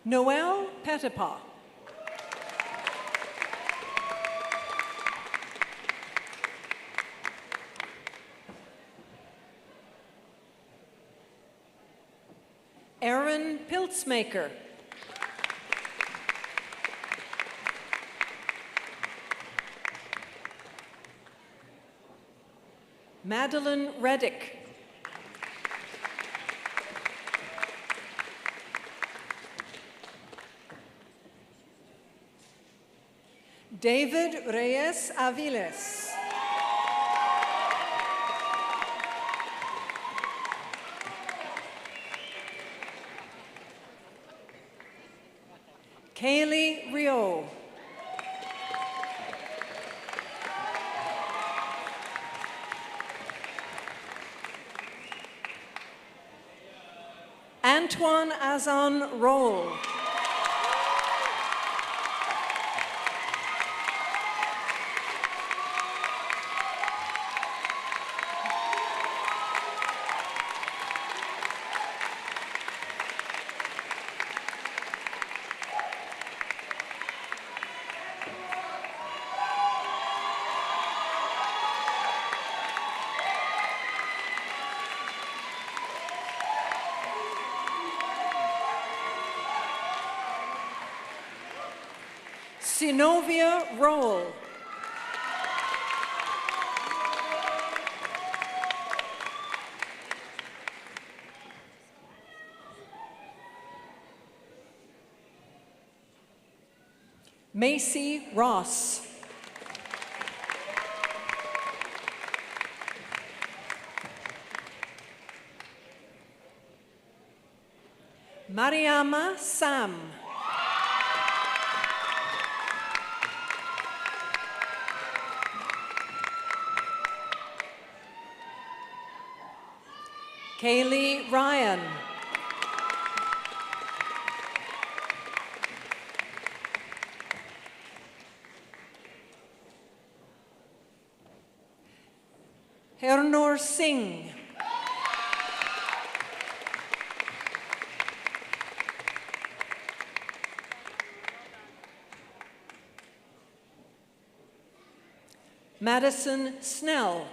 Noel Petipa. Aaron Piltzmaker. Madeline Reddick. David Reyes Aviles. Kaylee Rio. Antoine Azan Roll. Sinovia Roll. Macy Ross. Mariama Sam. Kaylee Ryan. Hernor Singh. Madison Snell.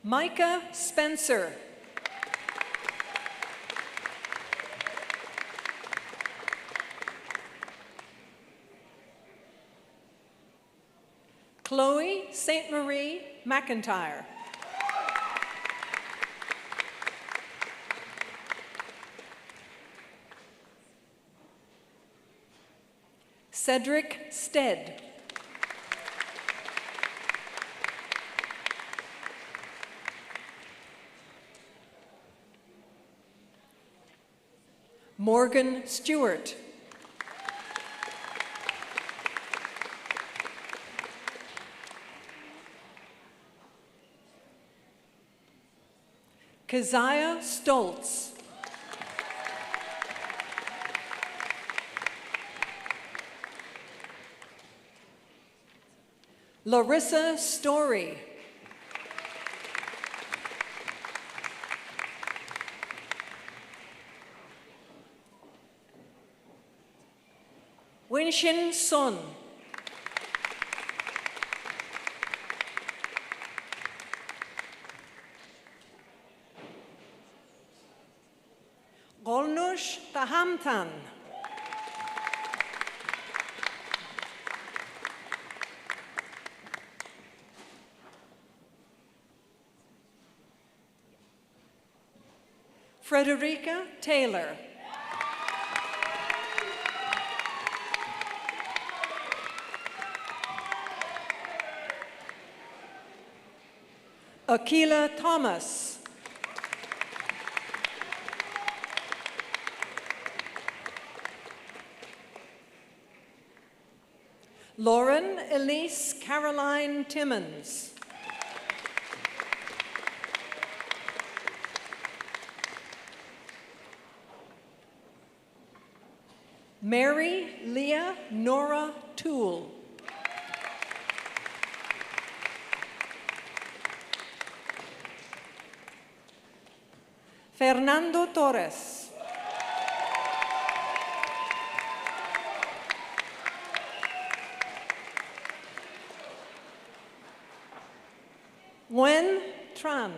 Micah Spencer. Chloe St. Marie McIntyre. Cedric Stead. Morgan Stewart. Keziah Stoltz. Larissa Story. Winshin Sun. Golnush Tahamtan. Frederica Taylor. Akila Thomas. Lauren Elise Caroline Timmons. Mary Leah Nora Toole. Fernando Torres. Wen Tran.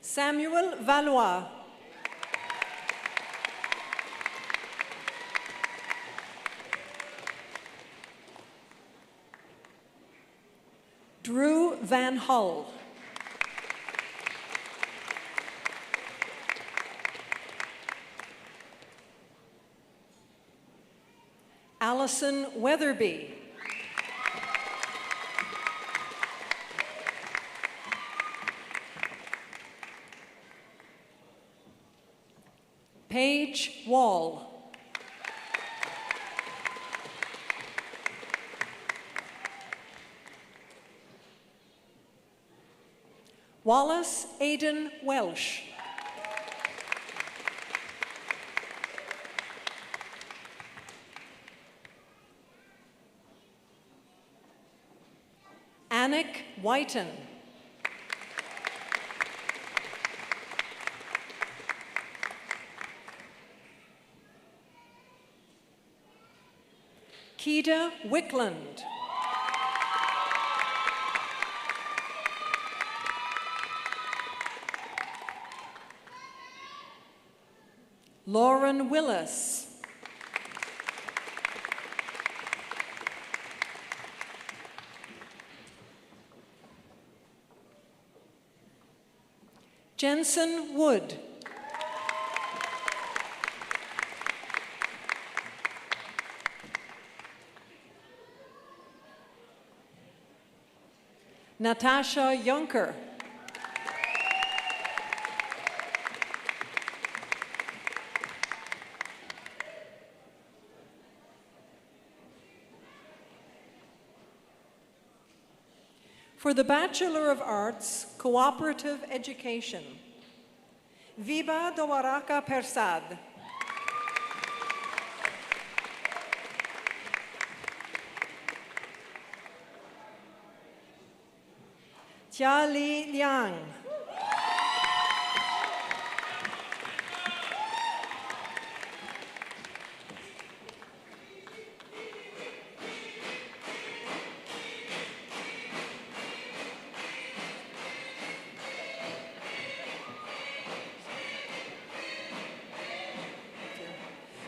Samuel Valois. Drew Van Hull. Allison Weatherby. Paige Wall. Wallace Aidan Welsh. Anik Whiten. Kida Wickland. Lauren Willis. Jensen Wood. Natasha Junker. For the Bachelor of Arts, Cooperative Education, Viba Dowaraka Persad. Jia Li Liang.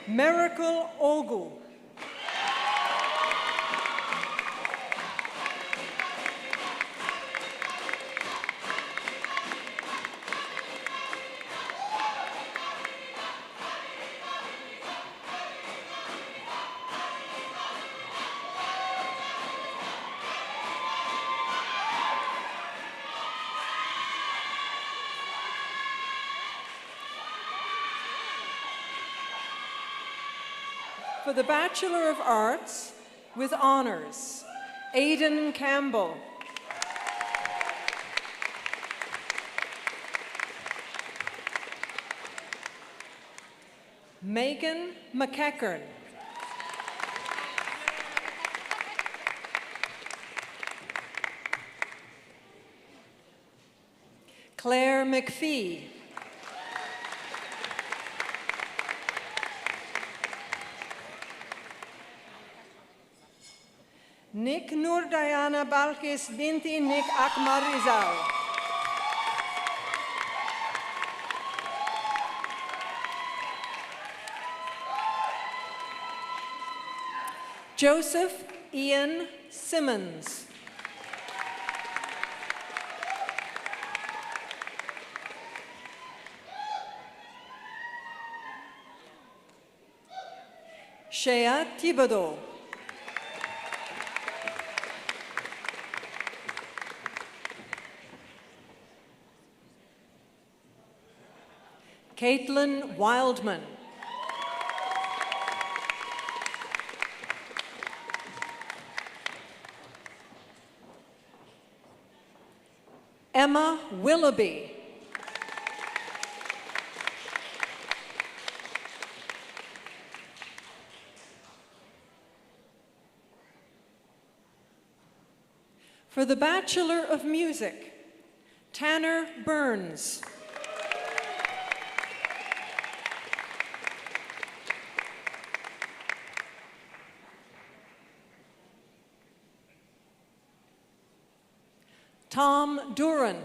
Miracle Ogu. For the Bachelor of Arts with honors, Aidan Campbell. Megan McEachern. Claire McPhee. Nick Nur Diana Balkis binti Nick Akmar Rizal. Joseph Ian Simmons. Shea Thibodeau. Caitlin Wildman. Emma Willoughby. For the Bachelor of Music, Tanner Burns. Tom Duran.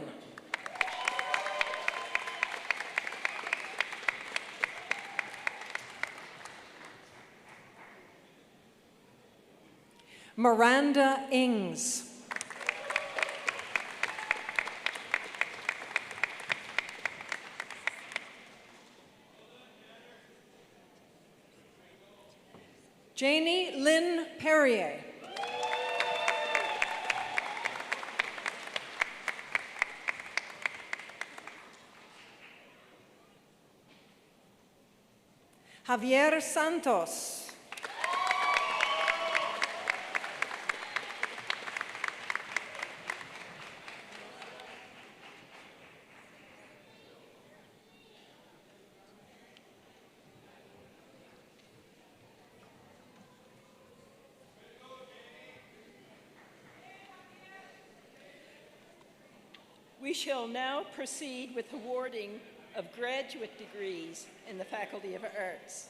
Miranda Ings. Janie Lynn Perrier. Javier Santos. We shall now proceed with awarding of graduate degrees in the Faculty of Arts.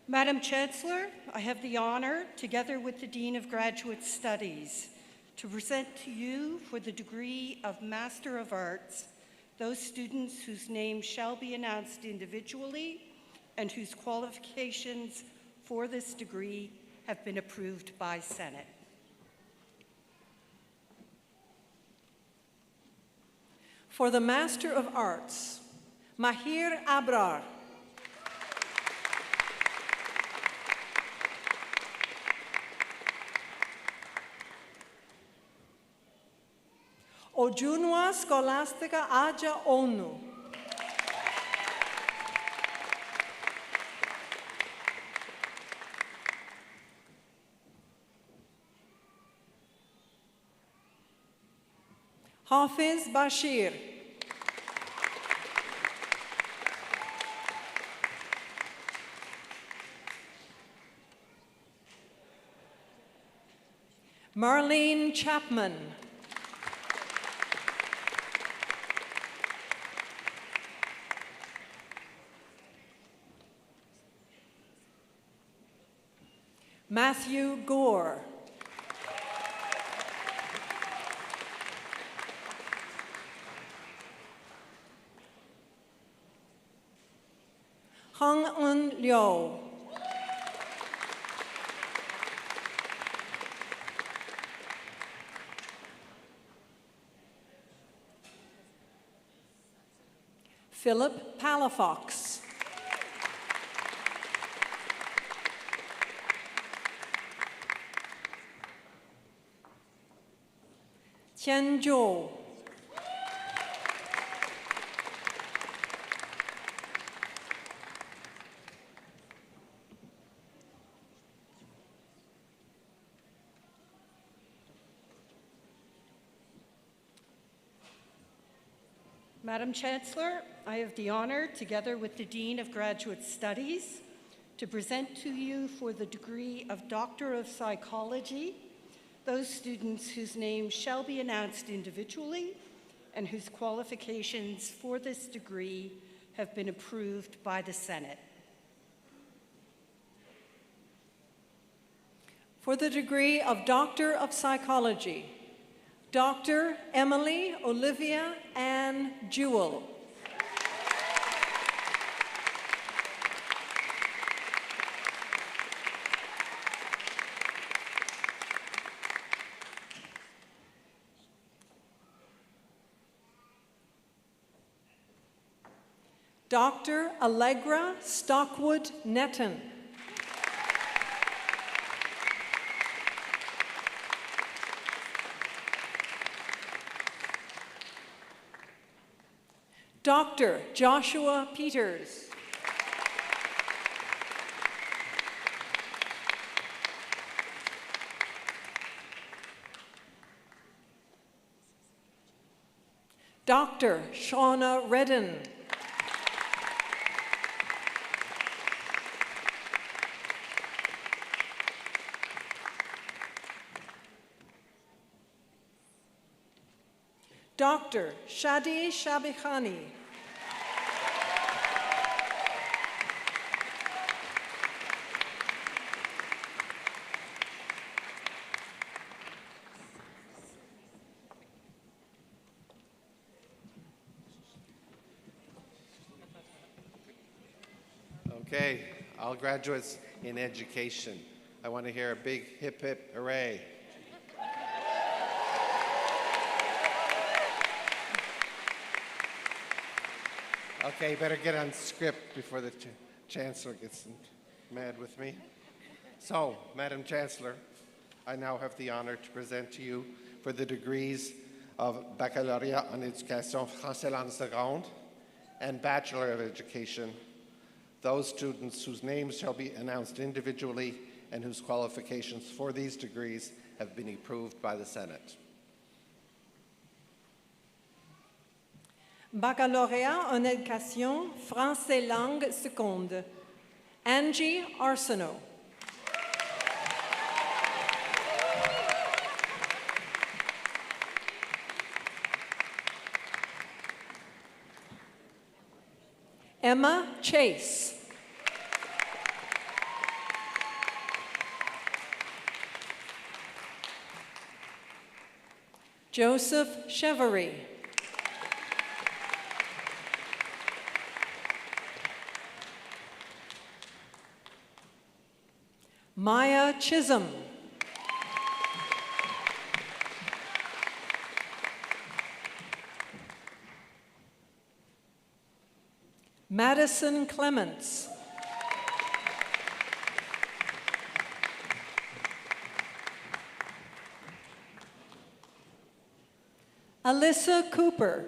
Madam Chancellor, I have the honor, together with the Dean of Graduate Studies, to present to you for the degree of Master of Arts those students whose names shall be announced individually and whose qualifications for this degree have been approved by Senate. For the Master of Arts, Mahir Abrar. Ojunwa Scholastica Aja Onu. Hafiz Bashir. Marlene Chapman. Matthew Gore. Hong Un Liu. Philip Palafox. Qian Zhou. Madam Chancellor, I have the honor, together with the Dean of Graduate Studies, to present to you for the degree of Doctor of Psychology those students whose names shall be announced individually and whose qualifications for this degree have been approved by the Senate. For the degree of Doctor of Psychology, Dr. Emily Olivia Ann Jewell. Dr. Allegra Stockwood Netton. Dr. Joshua Peters. Dr. Shauna Redden. Dr. Shadi Shabikhani. Okay, all graduates in education, I want to hear a big hip hip hooray. Okay, better get on script before the Chancellor gets mad with me. So, Madam Chancellor, I now have the honor to present to you for the degrees of Baccalauréat en Éducation Française langue seconde and Bachelor of Education, those students whose names shall be announced individually and whose qualifications for these degrees have been approved by the Senate. Baccalauréat en Éducation Français langue seconde, Angie Arsenault. Emma Chase. Joseph Chevery. Maya Chisholm. Madison Clements. Alyssa Cooper.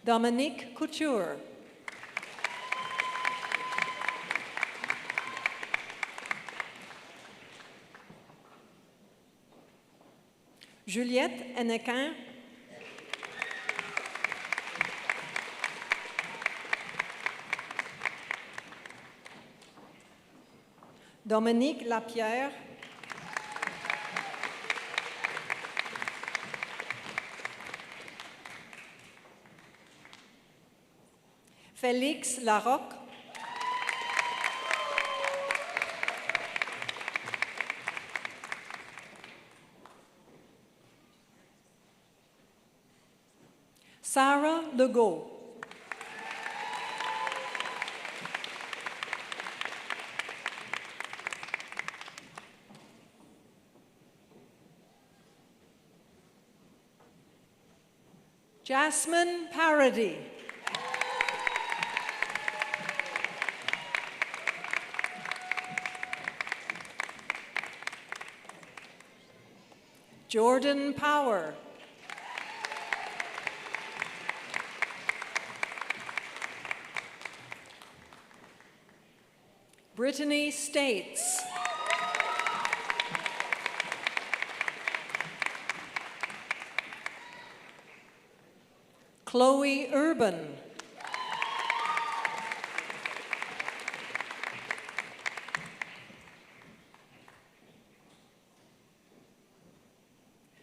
Dominique Couture. Juliette Hennequin. Dominique Lapierre. Félix Larocque. Sarah Legault. Jasmine Parody. Jordan Power. Brittany States. Chloe Urban.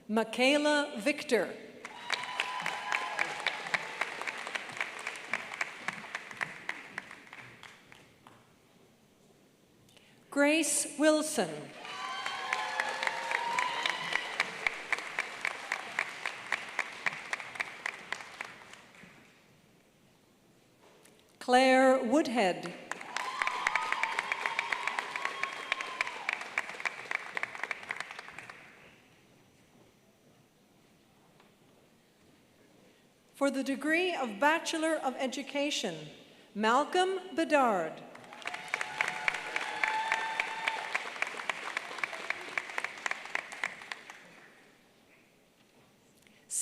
Michaela Victor. Grace Wilson. Claire Woodhead. For the degree of Bachelor of Education, Malcolm Bedard.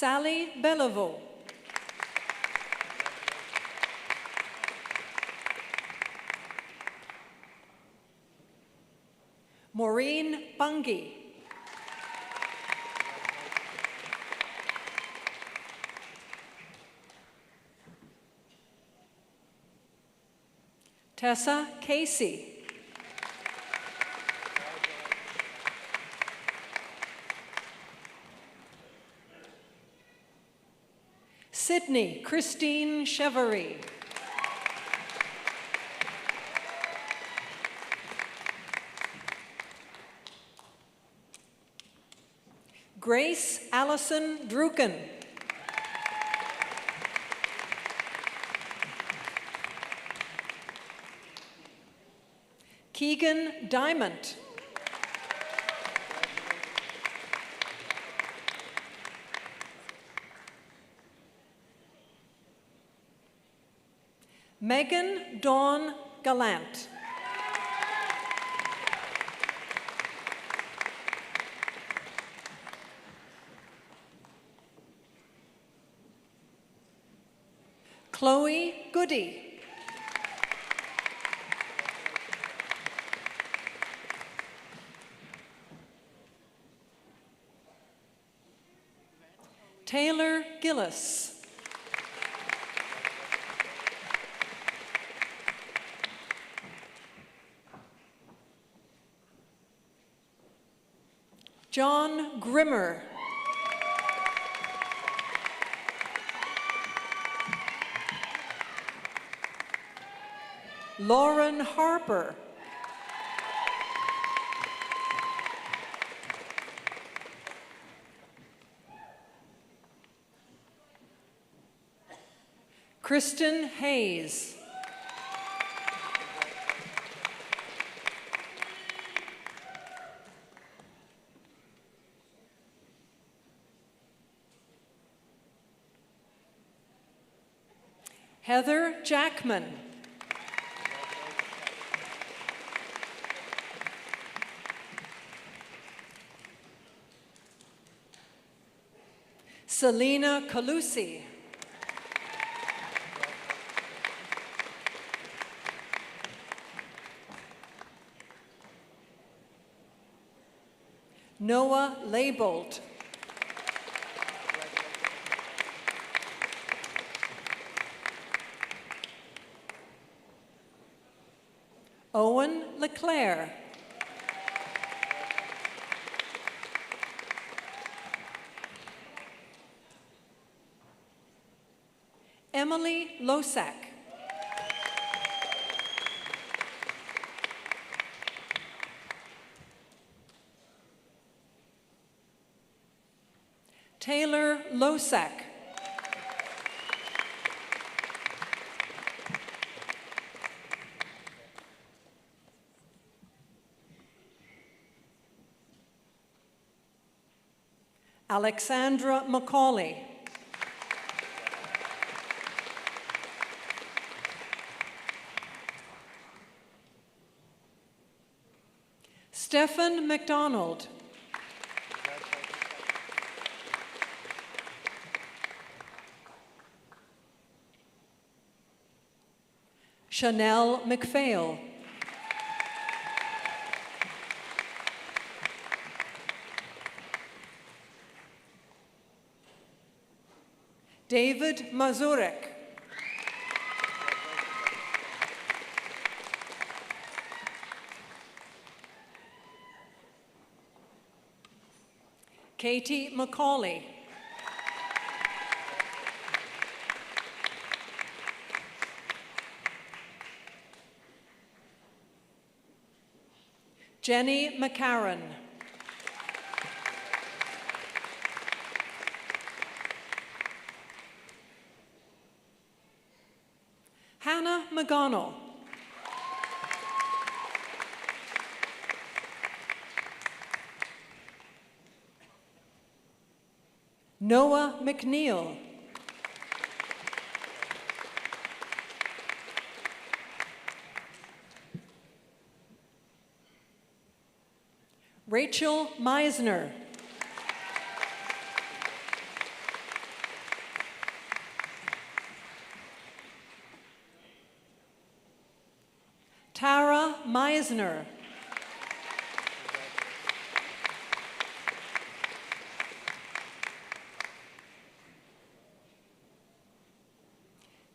Sally Bellevaux. Maureen Bungie. Tessa Casey. Sydney Christine Chevery. Grace Allison Druken. Keegan Diamond. Megan Dawn Gallant. Chloe Goody. Taylor Gillis. John Grimmer. Lauren Harper. Kristen Hayes. Heather Jackman. Selena Calusi. Noah Leibold. Owen Leclerc. Emily Losak. Taylor Losak. Alexandra Macaulay. Stephen McDonald. Chanel McPhail. David Mazurek. Katie McCauley. Jenny McCarran. Hannah McGonnell. Noah McNeil. Rachel Meisner. Tara Meisner.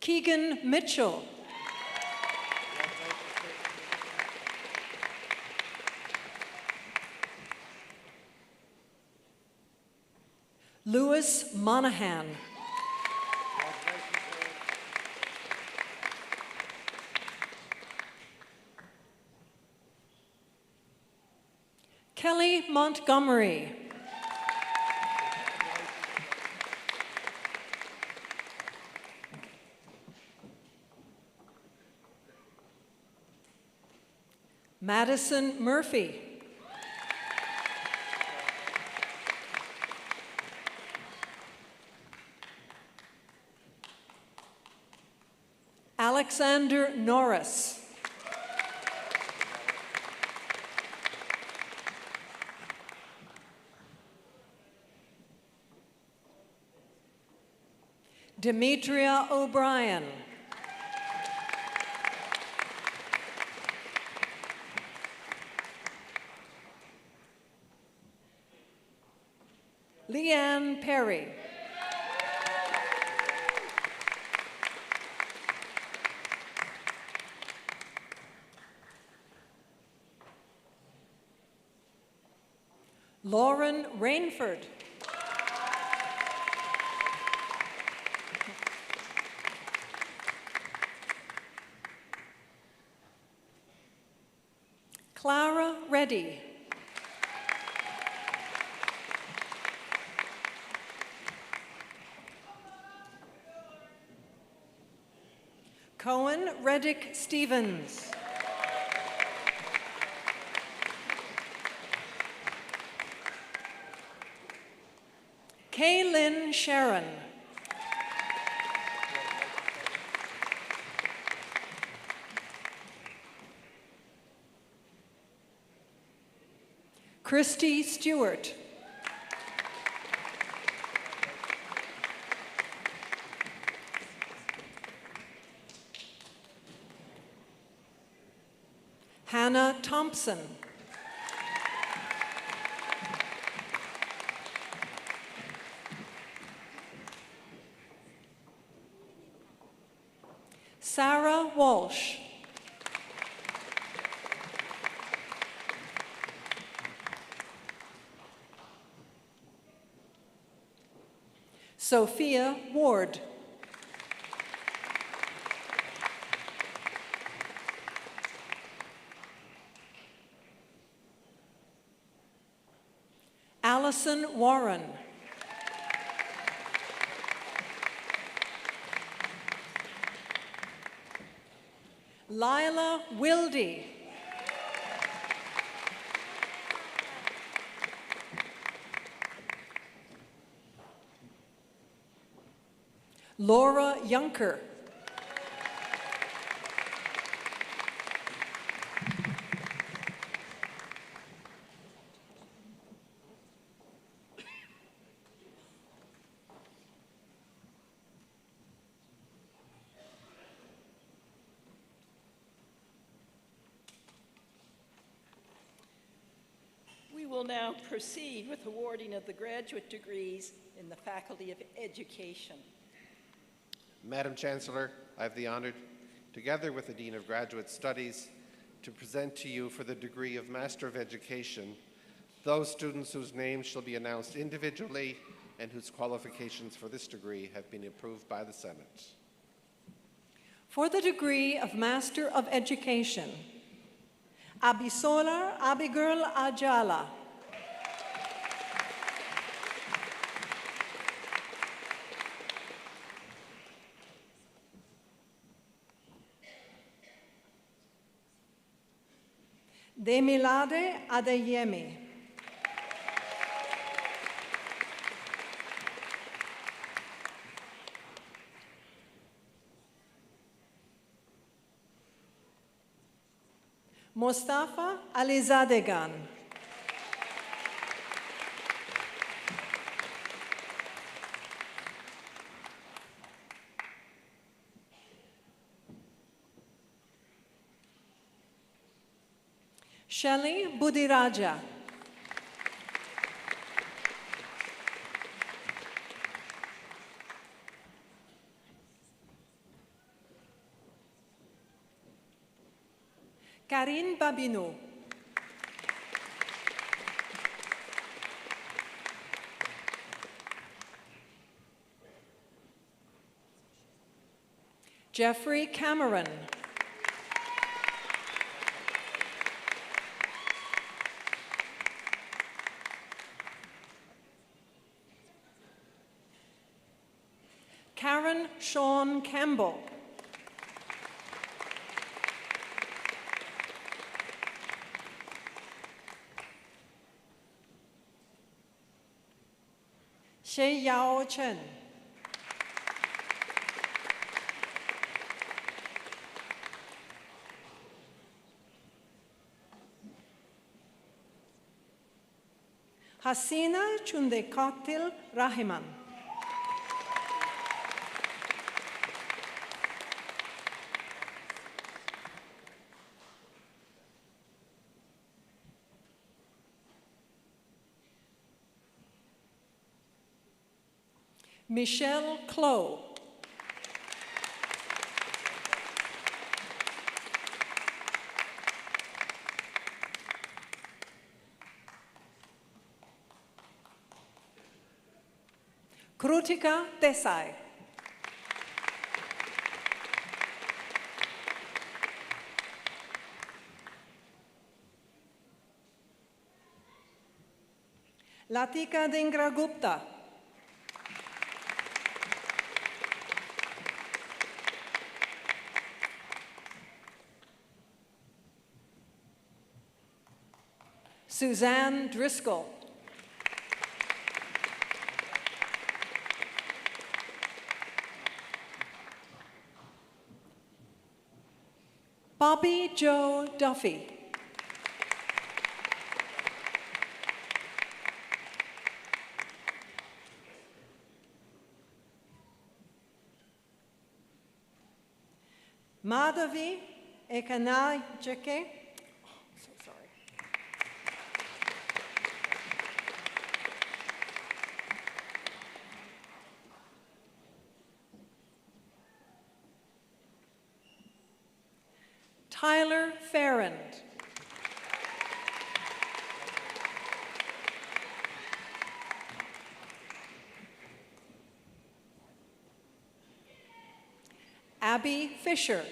Keegan Mitchell. Louis Monahan. Kelly Montgomery. Madison Murphy. Alexander Norris. Demetria O'Brien. Leanne Perry. Lauren Rainford. Clara Reddy. Cohen Reddick Stevens. Kaylin Sharon. Christy Stewart. Hannah Thompson. Sarah Walsh. Sophia Ward. Allison Warren. Lila Wilde. Laura Yunker. We will now proceed with awarding of the graduate degrees in the Faculty of Education. Madam Chancellor, I have the honor, together with the Dean of Graduate Studies, to present to you for the degree of Master of Education those students whose names shall be announced individually and whose qualifications for this degree have been approved by the Senate. For the degree of Master of Education, Abisola Abigail Ajala. Demilade Adeyemi. Mustafa Alizadegan. Shelley Budiraja. Karine Babineau. Jeffrey Cameron. Karen Sean Campbell. Xie Yao Chen. Hasina Chundekatil Rahiman. Michelle Clow. Krutika Desai. Latika Dingra Gupta. Suzanne Driscoll. Bobby Joe Duffy. Madhavi Ekanajake. So sorry. Tyler Farrand. Abby Fisher.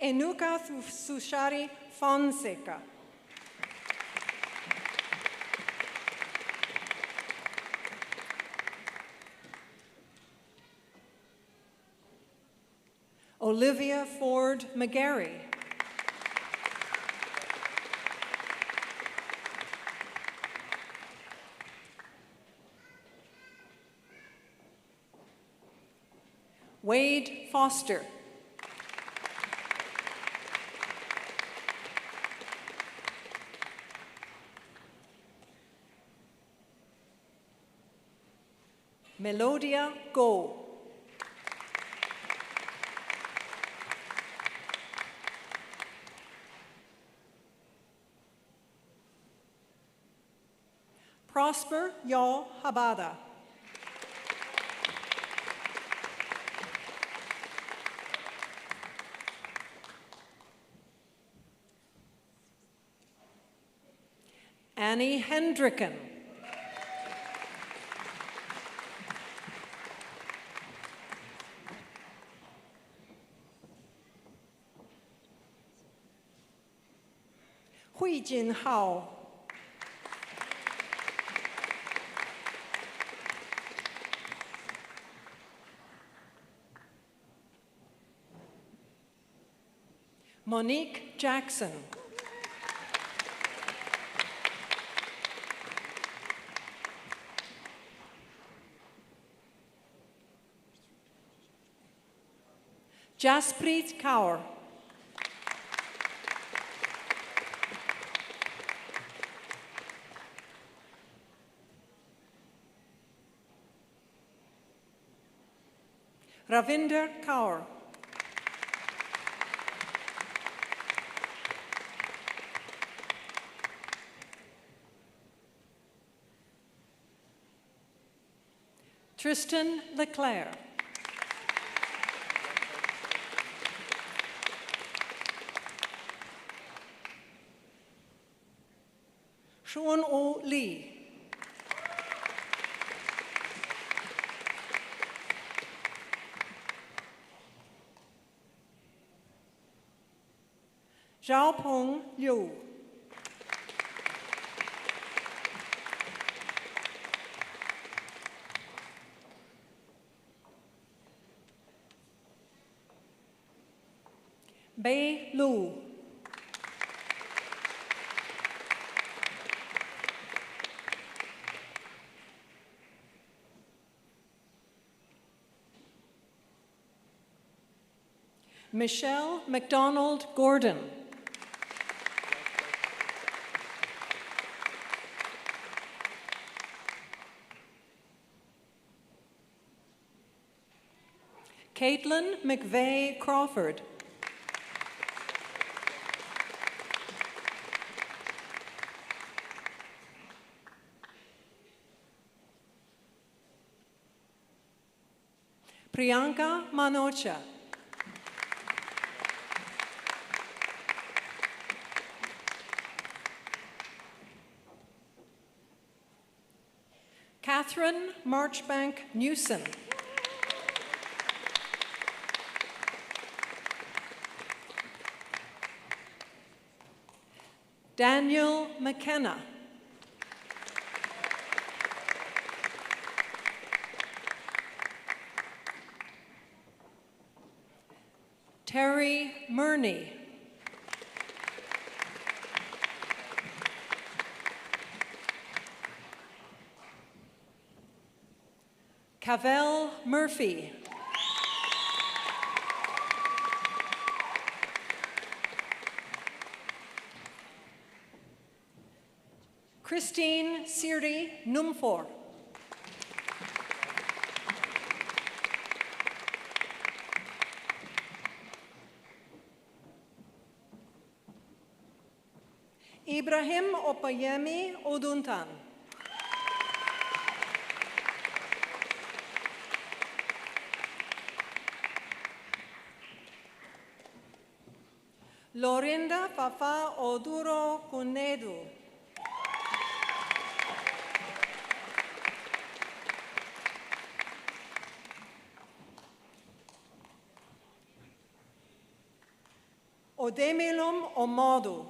Enuka Sushari Fonseca. Olivia Ford McGarry. Wade Foster. Melodia Go. Prosper Yaw Habada. Annie Hendricken. Hui Jin Hao. Monique Jackson. Jaspreet Kaur. Ravinder Kaur. Tristan Leclerc. Sean O. Lee. Zhao Peng Liu. Bei Lu. Michelle McDonald Gordon. Caitlin McVeigh Crawford. Priyanka Manocha. Catherine Marchbank Newson. Daniel McKenna. Terry Murney. Cavell Murphy. Christine Siri Numfor. Ibrahim Opayemi Oduntan. Lorinda Fafa Oduro Kunedu. Odemilum Omodu.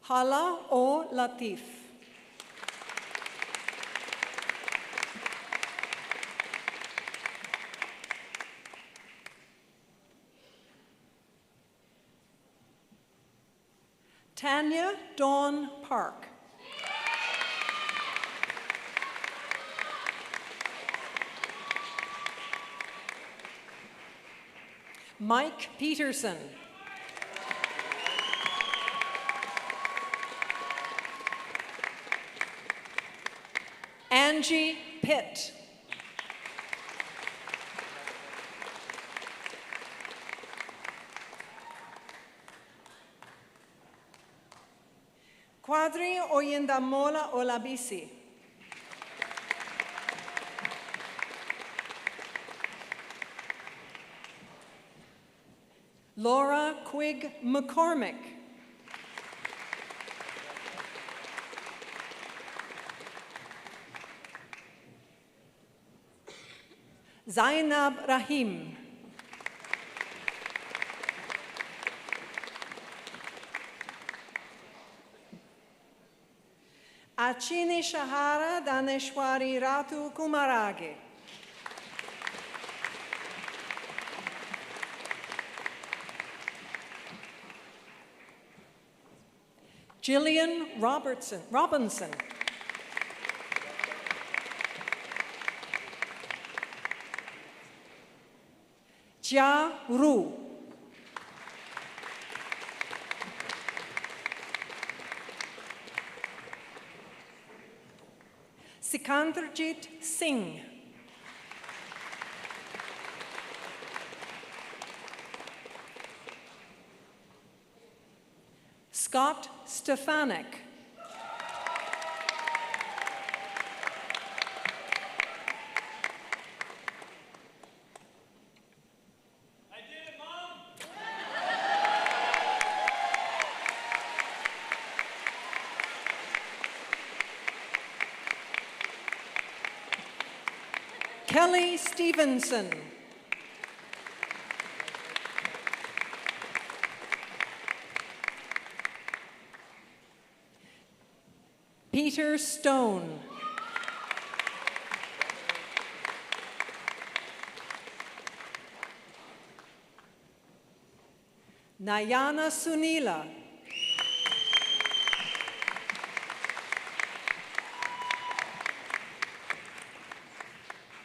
Hala O Latif. Tanya Dawn Park. Mike Peterson. Angie Pitt. Quadri Oyendamola Olabisi. Laura Quigg McCormick. Zainab Rahim. Achini Shahara Daneshwari Ratu Kumarage. Jillian Robinson. Jia Ru. Sikandrajit Singh. Scott Stefanik. Kelly Stevenson. Peter Stone. Nayana Sunila.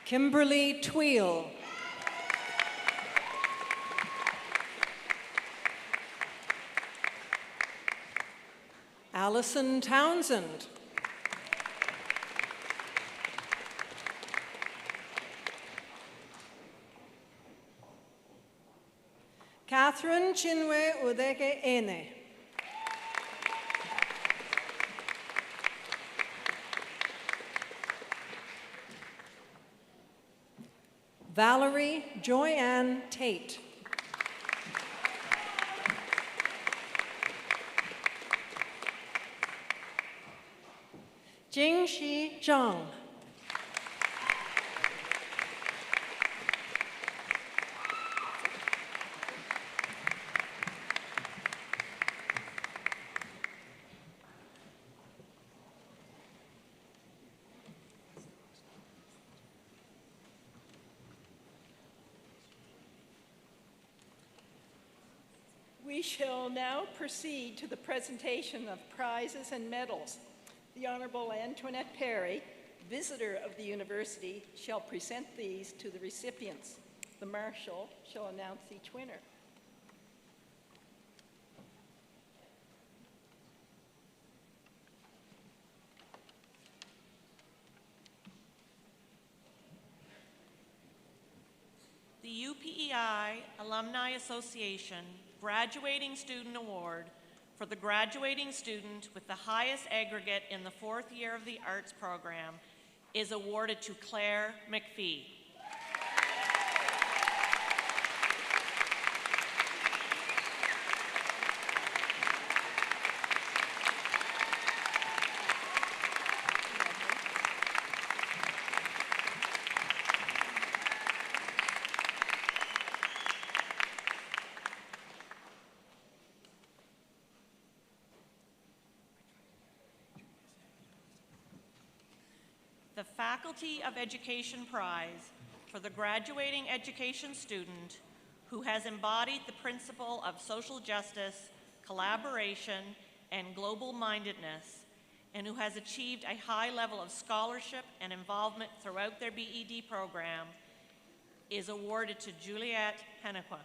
Kimberly Tweel. Allison Townsend. Catherine Chinwe Udeke Ene. Valerie Joyanne Tate. Jingxi Zhang. We shall now proceed to the presentation of prizes and medals. The Honorable Antoinette Perry, visitor of the university shall present these to the recipients. The marshal shall announce each winner. The UPEI Alumni Association Graduating Student Award for the graduating student with the highest aggregate in the 4th year of the arts program is awarded to Claire McPhee. The Faculty of Education Prize for the graduating education student who has embodied the principle of social justice, collaboration, and global-mindedness, and who has achieved a high level of scholarship and involvement throughout their BED program is awarded to Juliette Hennequa.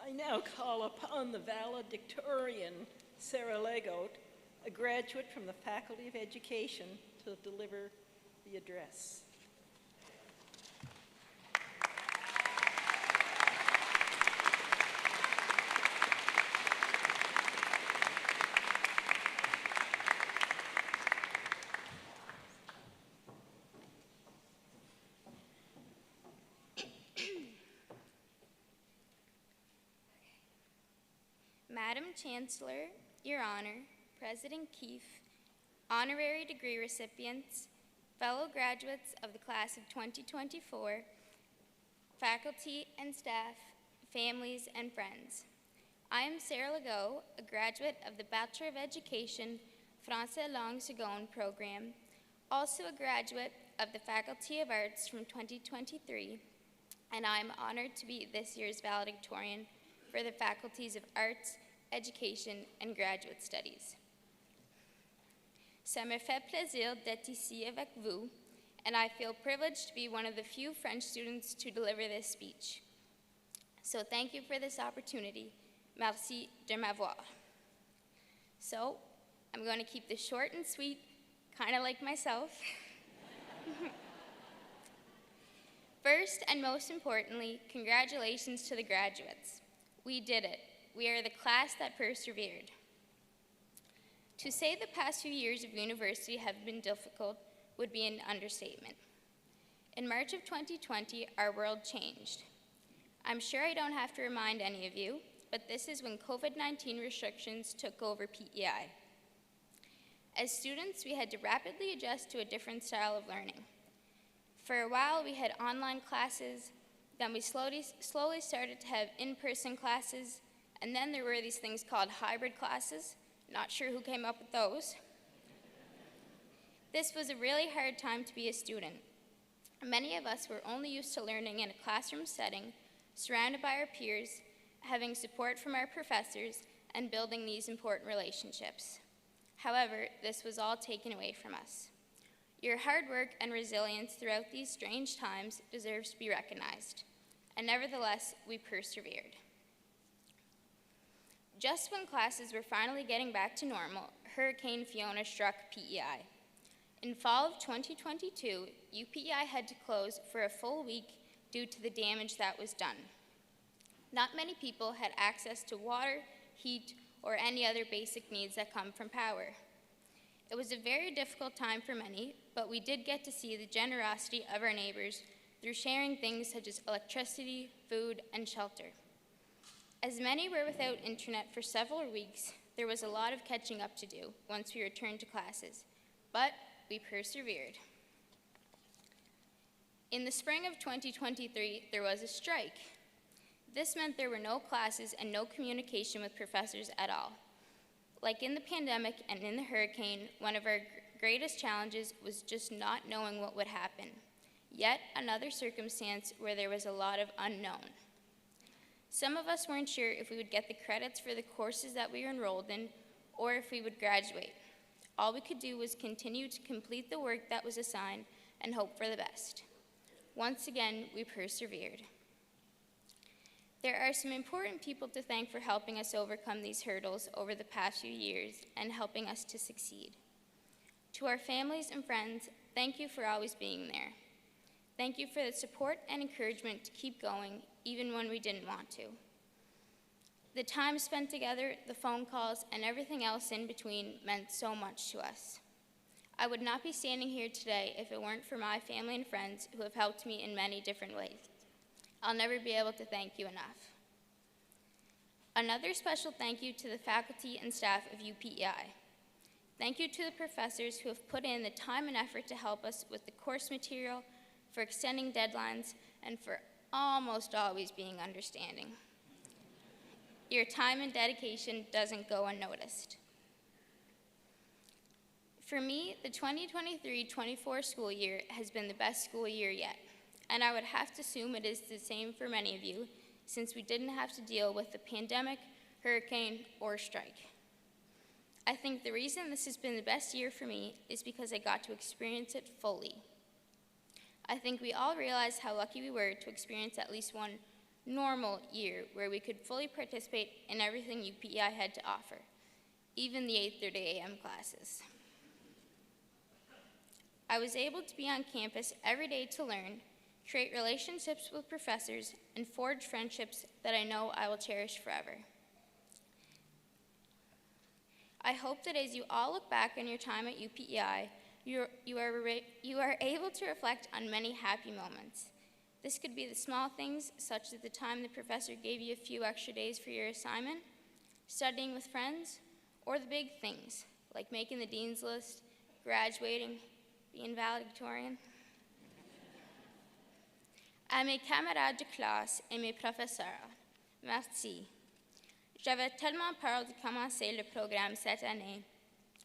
I now call upon the valedictorian, Sarah Legote, a graduate from the Faculty of Education, to deliver the address. Madam Chancellor, Your Honor, President Keefe, honorary degree recipients, fellow graduates of the class of 2024, faculty and staff, families and friends. I am Sarah Legault, a graduate of the Bachelor of Education Français Langue Seconde program, also a graduate of the Faculty of Arts from 2023, and I am honored to be this year's valedictorian for the faculties of Arts, Education, and Graduate Studies. Ça me fait plaisir d'être ici avec vous, and I feel privileged to be one of the few French students to deliver this speech. So thank you for this opportunity. Merci de m'avoir. So I'm going to keep this short and sweet, kind of like myself. First and most importantly, congratulations to the graduates. We did it. We are the class that persevered. To say the past few years of university have been difficult would be an understatement. In March of 2020, our world changed. I'm sure I don't have to remind any of you, but this is when COVID-19 restrictions took over PEI. As students, we had to rapidly adjust to a different style of learning. For a while, we had online classes, then we slowly started to have in-person classes, and then there were these things called hybrid classes. Not sure who came up with those. This was a really hard time to be a student. Many of us were only used to learning in a classroom setting, surrounded by our peers, having support from our professors, and building these important relationships. However, this was all taken away from us. Your hard work and resilience throughout these strange times deserves to be recognized, and nevertheless, we persevered. Just when classes were finally getting back to normal, Hurricane Fiona struck PEI. In fall of 2022, UPEI had to close for a full week due to the damage that was done. Not many people had access to water, heat, or any other basic needs that come from power. It was a very difficult time for many, but we did get to see the generosity of our neighbors through sharing things such as electricity, food, and shelter. As many were without internet for several weeks, there was a lot of catching up to do once we returned to classes, but we persevered. In the spring of 2023, there was a strike. This meant there were no classes and no communication with professors at all. Like in the pandemic and in the hurricane, one of our greatest challenges was just not knowing what would happen. Yet another circumstance where there was a lot of unknown. Some of us weren't sure if we would get the credits for the courses that we were enrolled in or if we would graduate. All we could do was continue to complete the work that was assigned and hope for the best. Once again, we persevered. There are some important people to thank for helping us overcome these hurdles over the past few years and helping us to succeed. To our families and friends, thank you for always being there. Thank you for the support and encouragement to keep going, even when we didn't want to. The time spent together, the phone calls, and everything else in between meant so much to us. I would not be standing here today if it weren't for my family and friends who have helped me in many different ways. I'll never be able to thank you enough. Another special thank you to the faculty and staff of UPEI. Thank you to the professors who have put in the time and effort to help us with the course material, for extending deadlines, and for almost always being understanding. Your time and dedication doesn't go unnoticed. For me, the 2023-24 school year has been the best school year yet, and I would have to assume it is the same for many of you, since we didn't have to deal with the pandemic, hurricane, or strike. I think the reason this has been the best year for me is because I got to experience it fully. I think we all realized how lucky we were to experience at least one normal year where we could fully participate in everything UPEI had to offer, even the 8:30 a.m. classes. I was able to be on campus every day to learn, create relationships with professors, and forge friendships that I know I will cherish forever. I hope that as you all look back on your time at UPEI, you are able to reflect on many happy moments. This could be the small things, such as the time the professor gave you a few extra days for your assignment, studying with friends, or the big things, like making the dean's list, graduating, being valedictorian. À mes camarades de classe et mes professeurs, merci. J'avais tellement peur de commencer le programme cette année,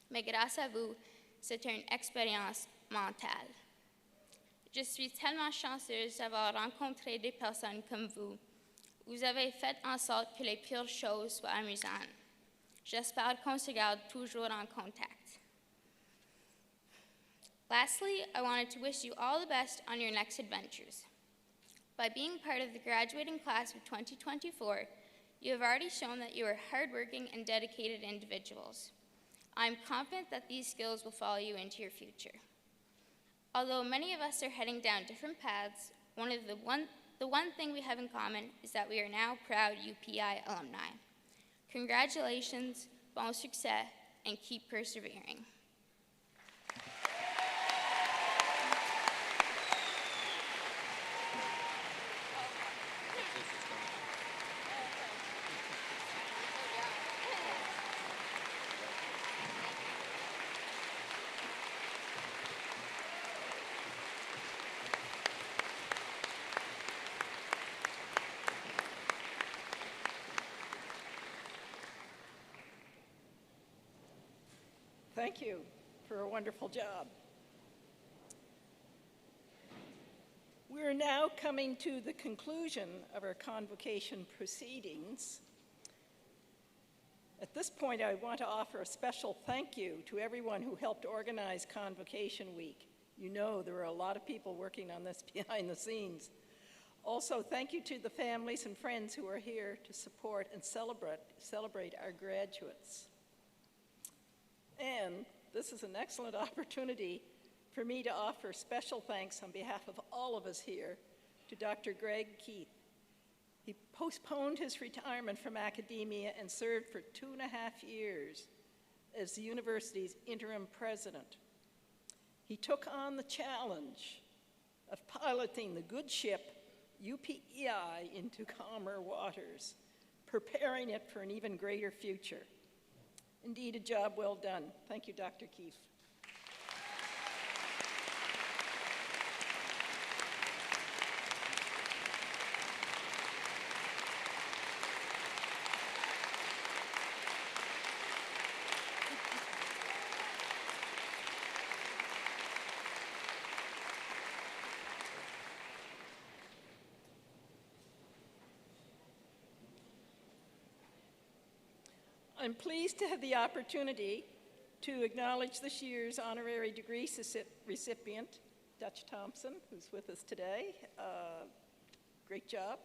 mais grâce à vous, c'est une expérience mentale. Je suis tellement chanceuse d'avoir rencontré des personnes comme vous. Vous avez fait en sorte que les pires choses soient amusantes. J'espère qu'on se garde toujours en contact. Lastly, I wanted to wish you all the best on your next adventures. By being part of the graduating class of 2024, you have already shown that you are hardworking and dedicated individuals. I am confident that these skills will follow you into your future. Although many of us are heading down different paths, the one thing we have in common is that we are now proud UPEI alumni. Congratulations, bon succès, and keep persevering. Thank you for a wonderful job. We're now coming to the conclusion of our convocation proceedings. At this point, I want to offer a special thank you to everyone who helped organize Convocation Week. You know there were a lot of people working on this behind the scenes. Also, thank you to the families and friends who are here to support and celebrate our graduates. And this is an excellent opportunity for me to offer special thanks on behalf of all of us here to Dr. Greg Keith. He postponed his retirement from academia and served for 2.5 years as the university's interim president. He took on the challenge of piloting the good ship UPEI into calmer waters, preparing it for an even greater future. Indeed, a job well done. Thank you, Dr. Keefe. I'm pleased to have the opportunity to acknowledge this year's honorary degree recipient, Dutch Thompson, who's with us today. Great job.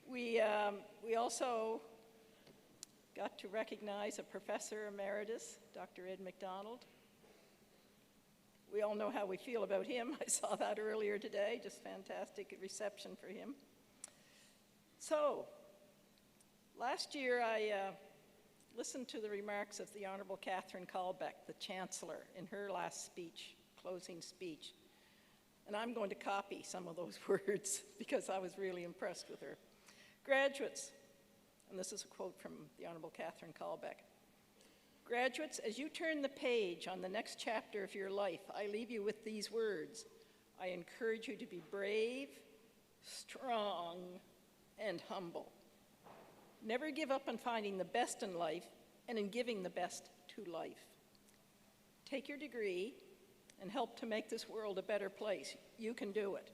We also got to recognize a professor emeritus, Dr. Ed McDonald. We all know how we feel about him. I saw that earlier today, just fantastic reception for him. So, last year, I listened to the remarks of the Honorable Catherine Kalbeck, the Chancellor, in her last speech, closing speech. And I'm going to copy some of those words because I was really impressed with her. Graduates, and this is a quote from the Honorable Catherine Kalbeck. Graduates, as you turn the page on the next chapter of your life, I leave you with these words. I encourage you to be brave, strong, and humble. Never give up on finding the best in life and in giving the best to life. Take your degree and help to make this world a better place. You can do it.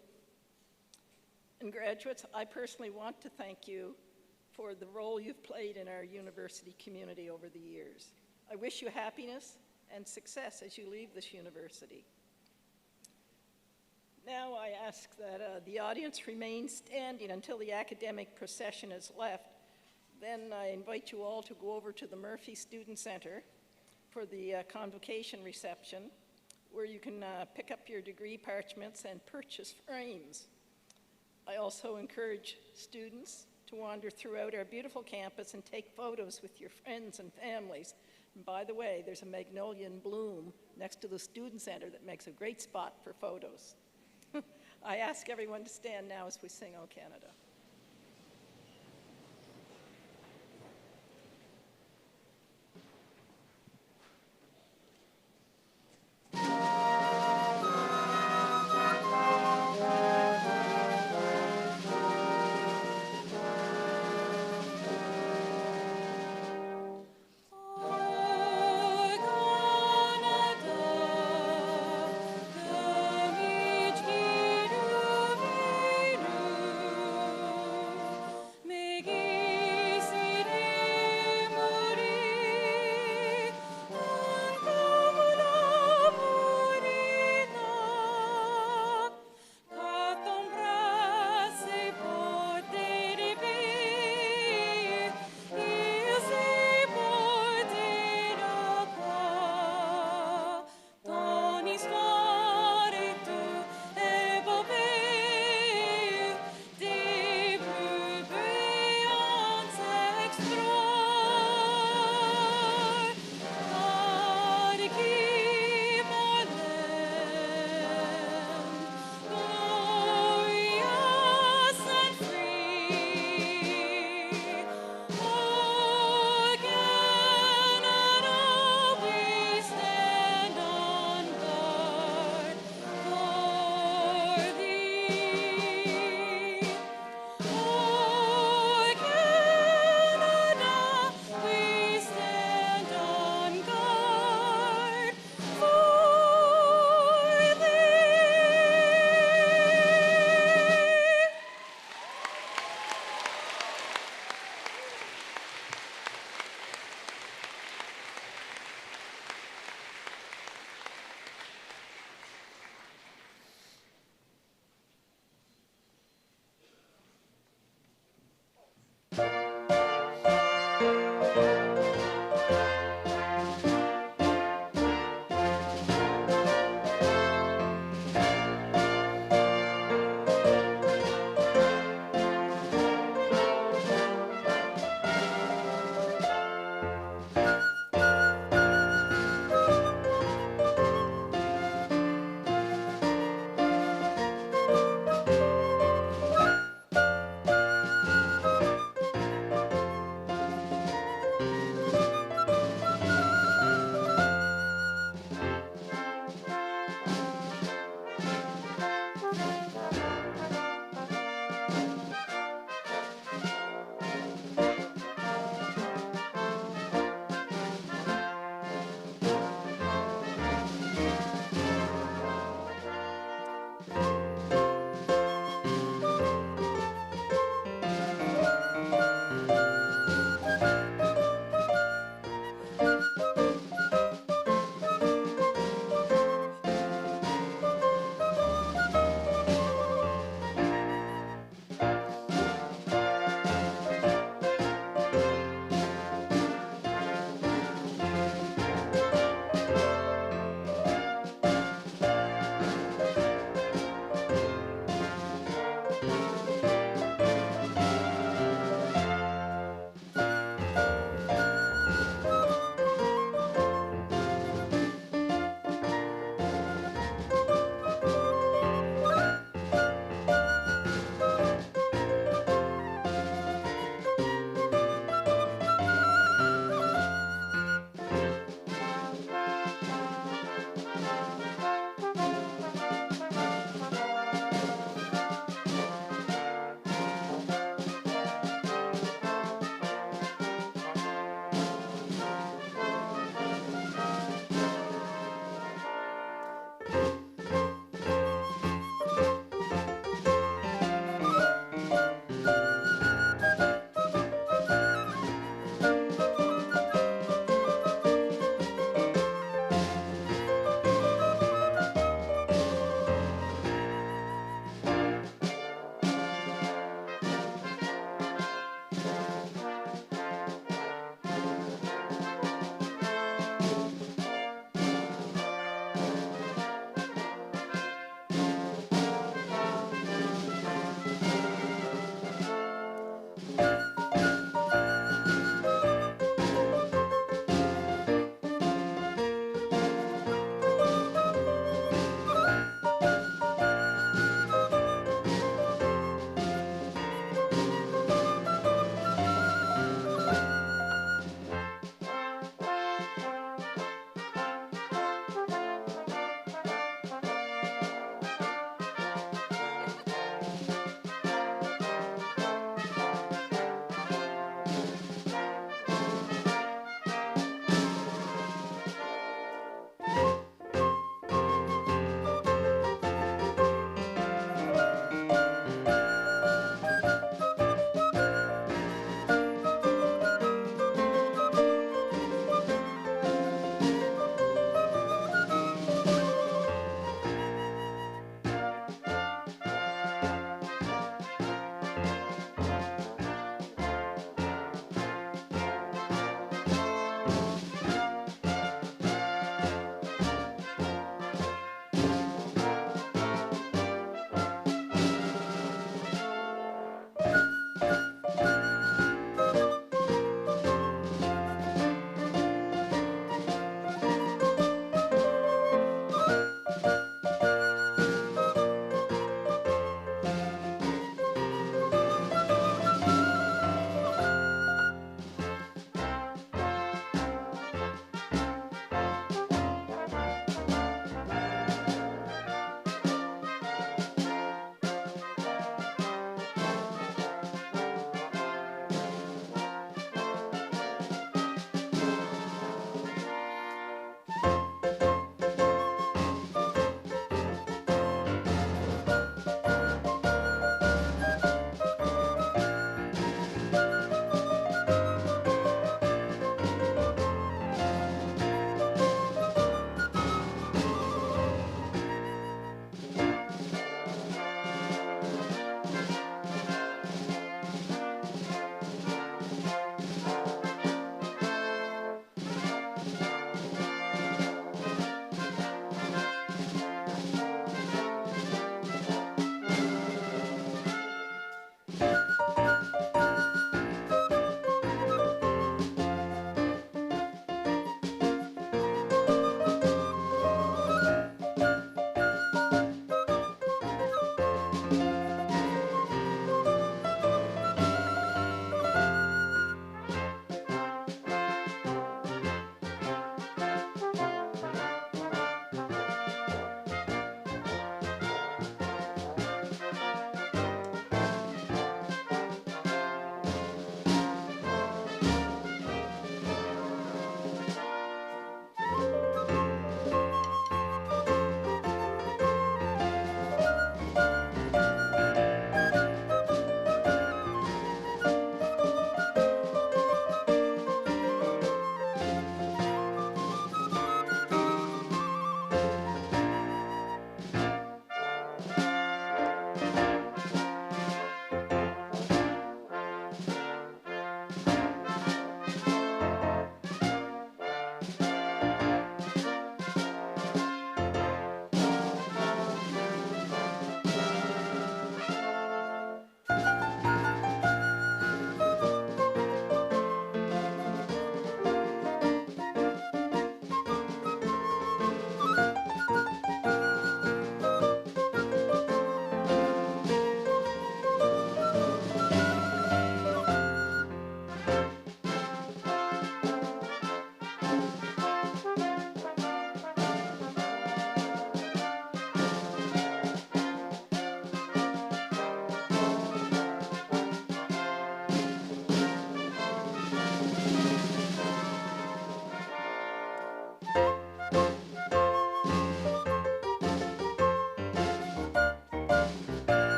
And graduates, I personally want to thank you for the role you've played in our university community over the years. I wish you happiness and success as you leave this university. Now I ask that the audience remain standing until the academic procession is left. Then I invite you all to go over to the Murphy Student Center for the Convocation reception, where you can pick up your degree parchments and purchase frames. I also encourage students to wander throughout our beautiful campus and take photos with your friends and families. And by the way, there's a magnolia in bloom next to the Student Center that makes a great spot for photos. I ask everyone to stand now as we sing O Canada.